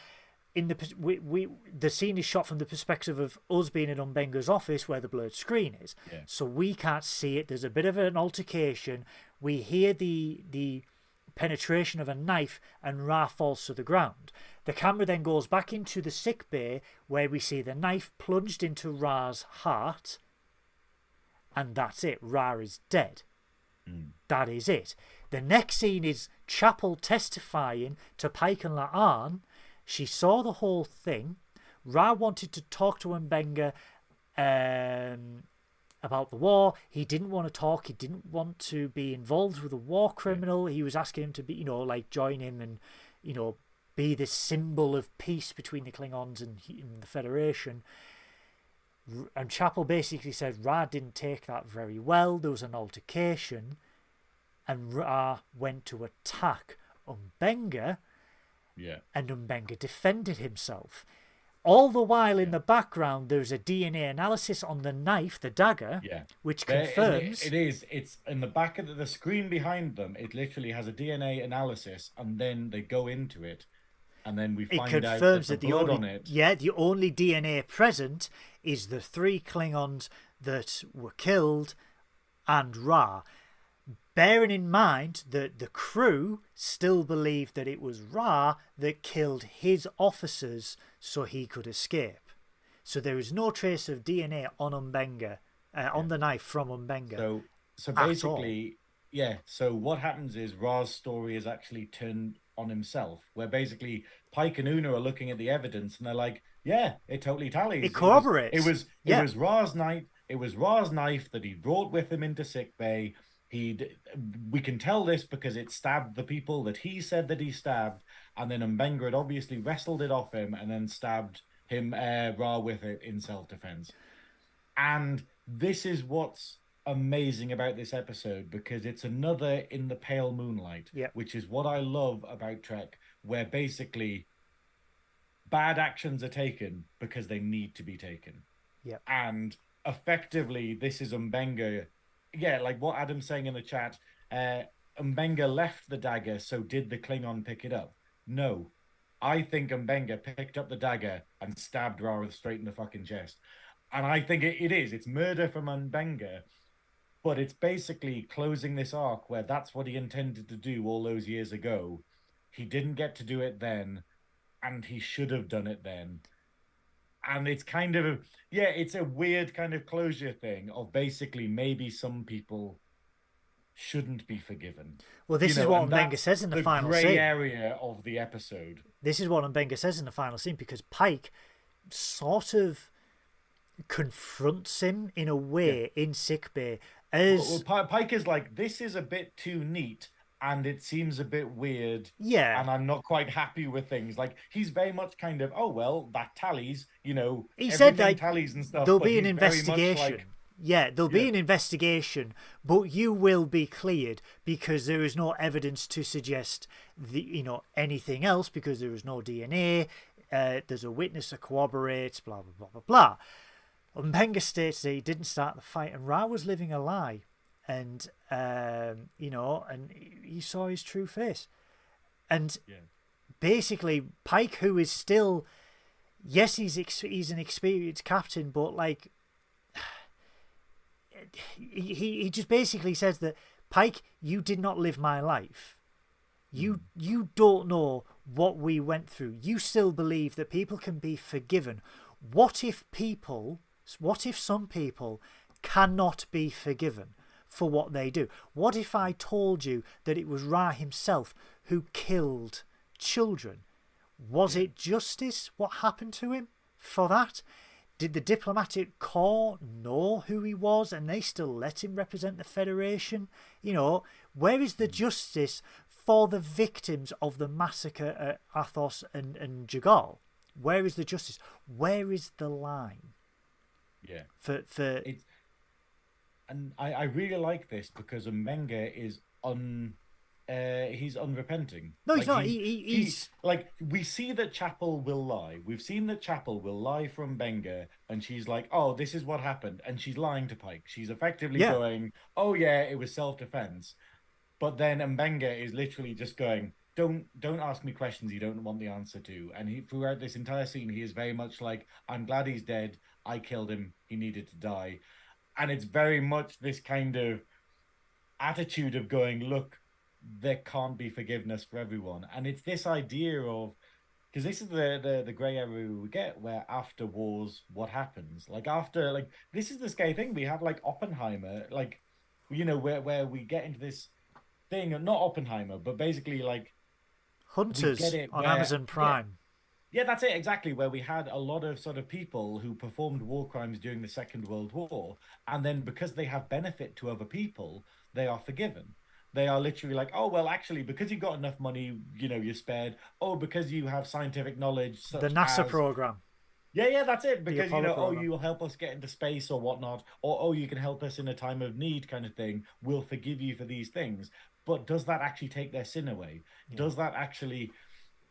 in the scene is shot from the perspective of us being in Umbenga's office where the blurred screen is. Yeah. So we can't see it. There's a bit of an altercation. We hear the penetration of a knife and Ra falls to the ground. The camera then goes back into the sick bay where we see the knife plunged into Ra's heart, and that's it. Ra is dead. That is it. The next scene is Chapel testifying to Pike and La'an. She saw the whole thing. Ra wanted to talk to Umbenga about the war. He didn't want to talk. He didn't want to be involved with a war criminal. He was asking him to be, join him and, be this symbol of peace between the Klingons and the Federation. And Chapel basically said Ra didn't take that very well. There was an altercation, and Ra went to attack Umbenga. Yeah. And Umbenga defended himself. All the while in the background, there's a DNA analysis on the knife, the dagger, which confirms... It's in the back of the screen behind them. It literally has a DNA analysis, and then they go into it, and then we find out that the blood on it... Yeah, the only DNA present is the 3 Klingons that were killed and Ra. bearing in mind that the crew still believed that it was Ra that killed his officers so he could escape. So there is no trace of DNA on Umbenga, on the knife from Umbenga. So basically, so what happens is Ra's story is actually turned on himself, where basically Pike and Una are looking at the evidence and they're like, yeah, it totally tallies. It corroborates. It was Ra's knife. It was Ra's knife that he brought with him into sickbay. We can tell this because it stabbed the people that he said that he stabbed, and then Umbenga had obviously wrestled it off him and then stabbed him, Ra, with it in self-defense. And this is what's amazing about this episode, because it's another in the pale moonlight, which is what I love about Trek, where basically bad actions are taken because they need to be taken. And effectively, this is Umbenga. Like what Adam's saying in the chat, Umbenga left the dagger, so did the Klingon pick it up? No. I think Umbenga picked up the dagger and stabbed Ra straight in the fucking chest. And I think it is. It's murder from Umbenga, but it's basically closing this arc where that's what he intended to do all those years ago. He didn't get to do it then, and he should have done it then. And it's kind of, it's a weird kind of closure thing of basically maybe some people shouldn't be forgiven. Well, this is what Umbenga says in the final scene. The grey area of the episode. This is what Umbenga says in the final scene, because Pike sort of confronts him in a way in sickbay. Pike is like, this is a bit too neat and it seems a bit weird. And I'm not quite happy with things. Like, he's very much kind of, oh, well, that tallies, he said like tallies and stuff. There'll be an investigation. There'll be an investigation, but you will be cleared because there is no evidence to suggest anything else, because there is no DNA. There's a witness that corroborates, blah, blah, blah, blah, blah. Umbenga states that he didn't start the fight and Ra was living a lie. And, and he saw his true face. And basically, Pike, who is still, yes, he's an experienced captain, but like, he just basically says that, Pike, you did not live my life. You don't know what we went through. You still believe that people can be forgiven. What if some people cannot be forgiven for what they do? What if I told you that it was Ra himself who killed children? Was it justice what happened to him for that? Did the diplomatic corps know who he was and they still let him represent the Federation? Where is the justice for the victims of the massacre at Athos and Jagal? Where is the justice? Where is the line? And I really like this because Umbenga is he's unrepenting. No, he's not. He's like, we see that Chapel will lie. We've seen that Chapel will lie for Umbenga, and she's like, oh, this is what happened, and she's lying to Pike. She's effectively going, oh yeah, it was self-defense. But then Umbenga is literally just going, don't ask me questions you don't want the answer to. And throughout this entire scene, he is very much like, I'm glad he's dead. I killed him. He needed to die. And it's very much this kind of attitude of going, look, there can't be forgiveness for everyone. And it's this idea of, because this is the grey area we get, where after wars, what happens? Like, after, like, this is the scary thing. We have, like, Oppenheimer, like, where we get into this thing, not Oppenheimer, but basically, like, Hunters on Amazon Prime. Yeah, that's it, exactly, where we had a lot of sort of people who performed war crimes during the Second World War, and then because they have benefit to other people, they are forgiven. They are literally like, oh, well, actually, because you got enough money, you're spared. Oh, because you have scientific knowledge. Such the NASA program. Yeah, that's it. Because, you'll help us get into space or whatnot. Or, oh, you can help us in a time of need kind of thing. We'll forgive you for these things. But does that actually take their sin away? Yeah. Does that actually...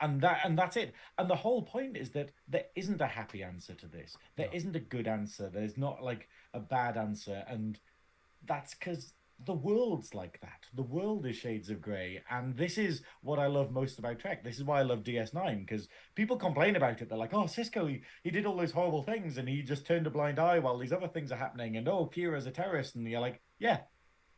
And that's it. And the whole point is that there isn't a happy answer to this. There isn't a good answer. There's not like a bad answer. And that's because the world's like that. The world is shades of grey. And this is what I love most about Trek. This is why I love DS9, because people complain about it. They're like, oh, Sisko, he did all those horrible things and he just turned a blind eye while these other things are happening. And oh, Kira's a terrorist. And you're like, yeah,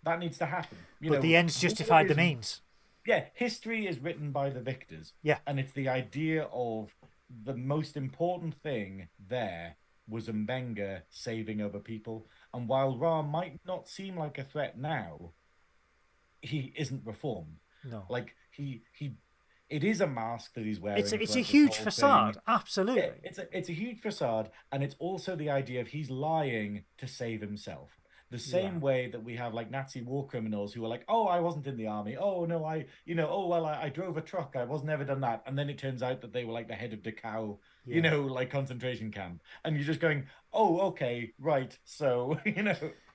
That needs to happen. But the ends justified the means. Yeah, history is written by the victors. Yeah. And it's the idea of the most important thing there was Mbenga saving other people. And while Ra might not seem like a threat now, he isn't reformed. No. Like it is a mask that he's wearing. It's a huge facade, thing. absolutely. Yeah, it's a huge facade, and it's also the idea of he's lying to save himself. The same way that we have like Nazi war criminals who are like, oh, I wasn't in the army. Oh no, I drove a truck. I was never done that. And then it turns out that they were like the head of Dachau, like concentration camp. And you're just going, oh, okay, right. So,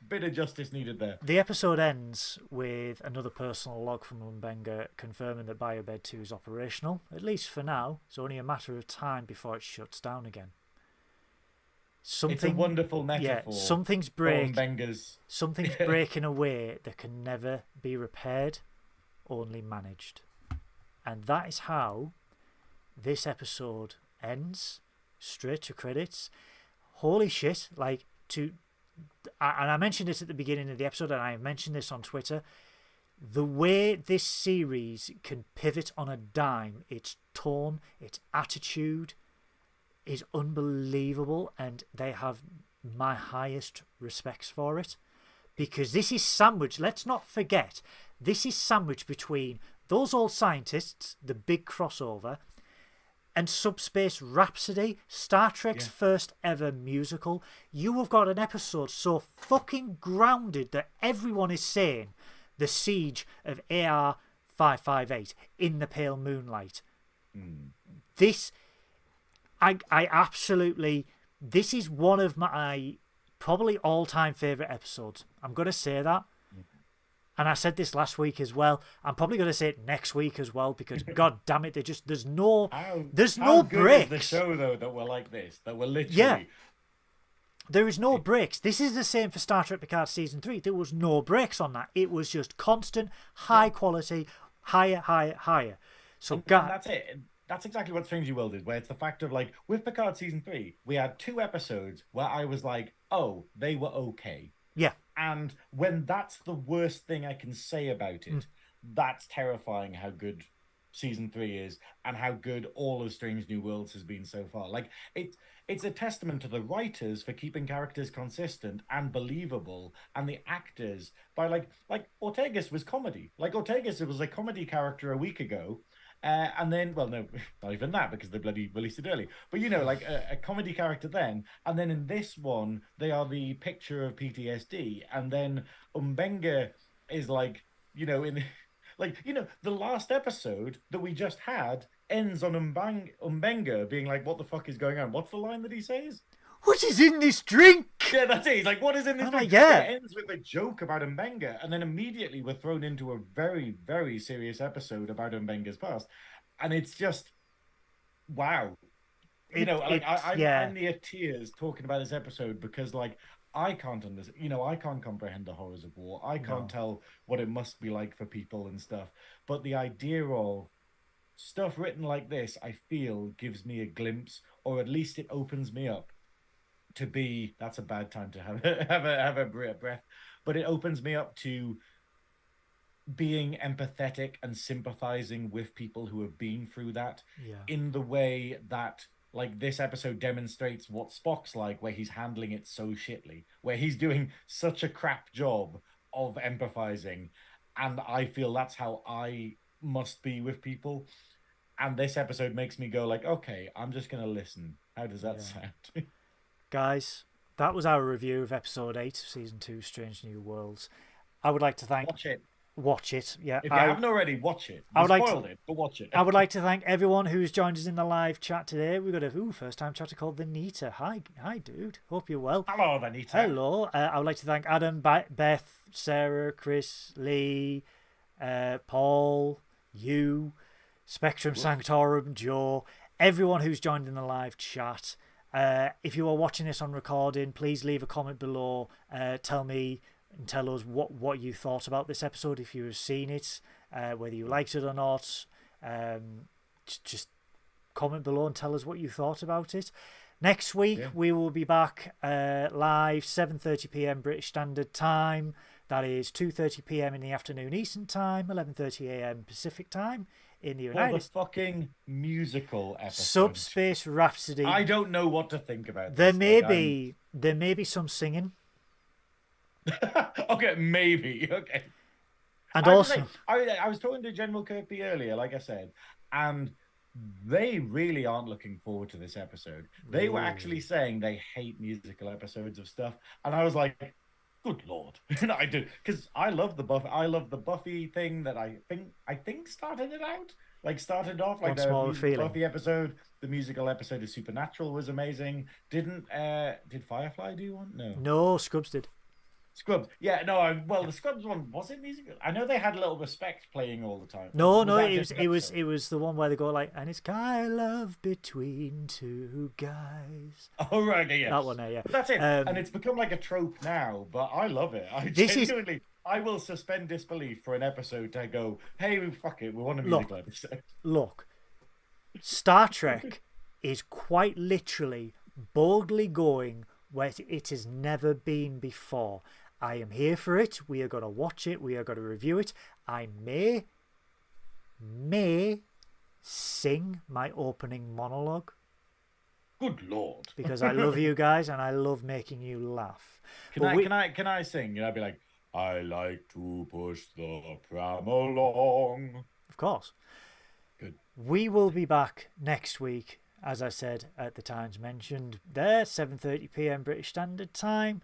bit of justice needed there. The episode ends with another personal log from Mbenga confirming that Biobed 2 is operational, at least for now. It's only a matter of time before it shuts down again. It's a wonderful metaphor. Yeah, something's breaking away that can never be repaired, only managed. And that is how this episode ends, straight to credits. Holy shit, and I mentioned this at the beginning of the episode, and I have mentioned this on Twitter. The way this series can pivot on a dime, its tone, its attitude, is unbelievable, and they have my highest respects for it, because this is sandwiched, let's not forget, this is sandwiched between those old scientists, the big crossover, and Subspace Rhapsody, Star Trek's first ever musical. You have got an episode so fucking grounded that everyone is saying the siege of AR 558 in the pale moonlight. This I absolutely, this is one of my probably all-time favourite episodes. I'm going to say that. And I said this last week as well. I'm probably going to say it next week as well, because god damn it, there's no breaks. How good is the show though that we're like this, that we're literally there is no breaks. This is the same for Star Trek Picard season 3. There was no breaks on that. It was just constant, high quality, higher. So and that's it. That's exactly what Strange New World is, where it's the fact of like with Picard season 3, we had 2 episodes where I was like, oh, they were okay. Yeah. And when that's the worst thing I can say about it, that's terrifying how good season 3 is and how good all of Strange New Worlds has been so far. Like it's a testament to the writers for keeping characters consistent and believable, and the actors by like Ortegas was comedy. Like Ortegas was a comedy character a week ago. And then, well, no, not even that, because they bloody released it early. But, like a comedy character then. And then in this one, they are the picture of PTSD. And then Mbenga is like, the last episode that we just had ends on Mbenga being like, what the fuck is going on? What's the line that he says? What is in this drink? Yeah, that's it. He's like, what is in this drink? Yeah. It ends with a joke about Mbenga, and then immediately we're thrown into a very, very serious episode about Mbenga's past. And it's just, wow. I'm near tears talking about this episode because, I can't understand, I can't comprehend the horrors of war. I can't tell what it must be like for people and stuff. But the idea of stuff written like this, I feel, gives me a glimpse, or at least it opens me up to be, that's a bad time to have a breath, but it opens me up to being empathetic and sympathizing with people who have been through that in the way that this episode demonstrates what Spock's like, where he's handling it so shittly, where he's doing such a crap job of empathizing, and I feel that's how I must be with people. And this episode makes me go okay, I'm just gonna listen. How does that sound? Guys, that was our review of episode 8 of season 2, Strange New Worlds. I would like to thank... Watch it, yeah. If you haven't already, watch it. Spoiled it, but watch it. I would like to thank everyone who's joined us in the live chat today. We've got a first-time chatter called Vanita. Hi, dude. Hope you're well. Hello, Vanita. Hello. I would like to thank Adam, Beth, Sarah, Chris, Lee, Paul, you, Spectrum Sanctorum, Joe, everyone who's joined in the live chat. If you are watching this on recording, please leave a comment below. Tell us what you thought about this episode, if you have seen it, whether you liked it or not. Just comment below and tell us what you thought about it. Next week we will be back live 7:30 p.m. British Standard Time That is 2:30 p.m. in the afternoon Eastern Time, 11:30 a.m. Pacific Time in the United States. Fucking musical episode. Subspace Rhapsody. I don't know what to think about there this. There may be some singing. Okay, maybe. Okay. And also, I was talking to General Kirkby earlier, like I said, and they really aren't looking forward to this episode. They were actually saying they hate musical episodes of stuff, and I was like, "Good Lord!" I do, because I love the Buffy thing that I think started it out. Like started off like the Buffy episode. The musical episode of Supernatural was amazing. Did Firefly do one? No, Scrubs did. Scrubs, yeah, no. Well, the Scrubs one, was it musical? I know they had a Little Respect playing all the time. No, it was the one where they go like, and it's guy love between two guys. Oh right, yeah, that one there, yeah. But that's it, and it's become like a trope now. But I love it. I will suspend disbelief for an episode to go, hey, fuck it, we want a musical episode. Look, Star Trek is quite literally boldly going where it has never been before. I am here for it. We are going to watch it. We are going to review it. I may sing my opening monologue. Good Lord. Because I love you guys and I love making you laugh. Can I sing? I'd be like, I like to push the pram along. Of course. Good. We will be back next week, as I said at the times mentioned there, 7:30 p.m. British Standard Time.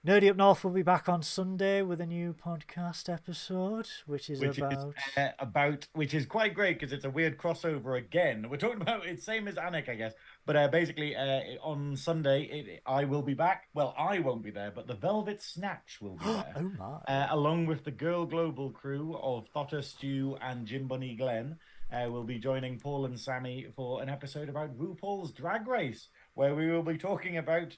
Nerdy Up North will be back on Sunday with a new podcast episode, which is quite great because it's a weird crossover again. We're talking about it's same as Anik, I guess, but basically on Sunday I will be back. Well, I won't be there, but the Velvet Snatch will be there. Oh my! Along with the Girl Global crew of Thotter Stew and Jim Bunny Glenn. We'll be joining Paul and Sammy for an episode about RuPaul's Drag Race, where we will be talking about.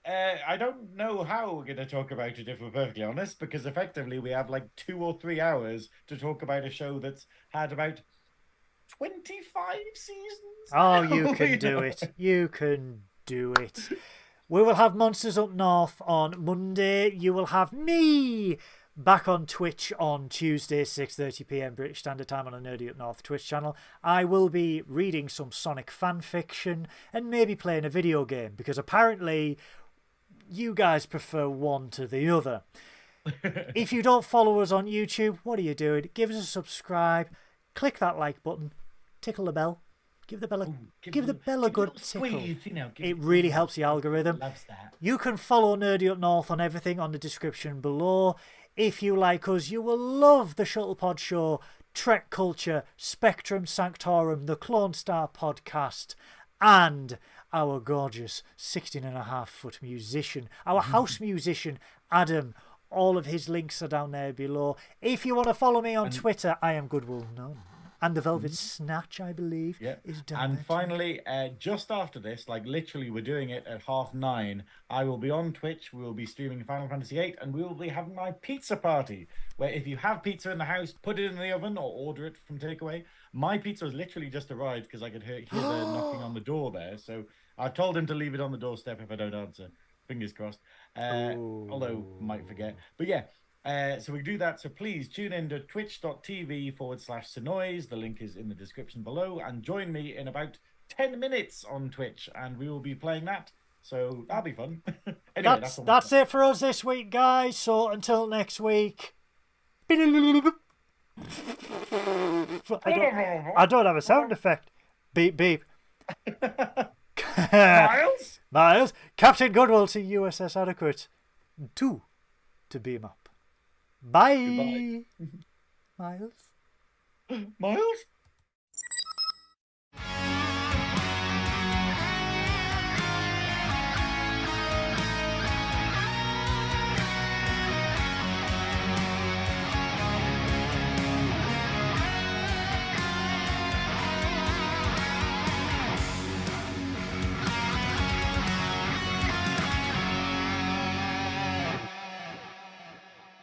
I don't know how we're going to talk about it, if we're perfectly honest, because effectively we have like 2 or 3 hours to talk about a show that's had about 25 seasons. Oh, you can do it. You can do it. We will have Monsters Up North on Monday. You will have me back on Twitch on Tuesday, 6:30 p.m. British Standard Time on a Nerdy Up North Twitch channel. I will be reading some Sonic fan fiction and maybe playing a video game, because apparently you guys prefer one to the other. If you don't follow us on YouTube, what are you doing? Give us a subscribe, click that like button, tickle the bell. Give the bell a good tickle. Squeeze, it really helps the algorithm. Loves that. You can follow Nerdy Up North on everything on the description below. If you like us, you will love the Shuttlepod Show, Trek Culture, Spectrum Sanctorum, the Clone Star podcast, and our gorgeous 16.5-foot musician, our house musician, Adam. All of his links are down there below. If you want to follow me on Twitter, I am Goodwill None. And the Velvet Snatch, I believe, is down there. And finally, just after this, like literally we're doing it at 9:30, I will be on Twitch, we will be streaming Final Fantasy VIII, and we will be having my pizza party, where if you have pizza in the house, put it in the oven or order it from takeaway. My pizza has literally just arrived because I could hear the knocking on the door there. So I've told him to leave it on the doorstep if I don't answer. Fingers crossed. Although might forget. But yeah. So we do that. So please tune in to twitch.tv/Synoiz. The link is in the description below. And join me in about 10 minutes on Twitch. And we will be playing that. So that'll be fun. Anyway, that's it for us this week, guys. So until next week. I don't have a sound effect. Beep, beep. Miles. Captain Goodwill to U.S.S. Adequate. 2 to beam up. Bye. Goodbye. Miles. Miles?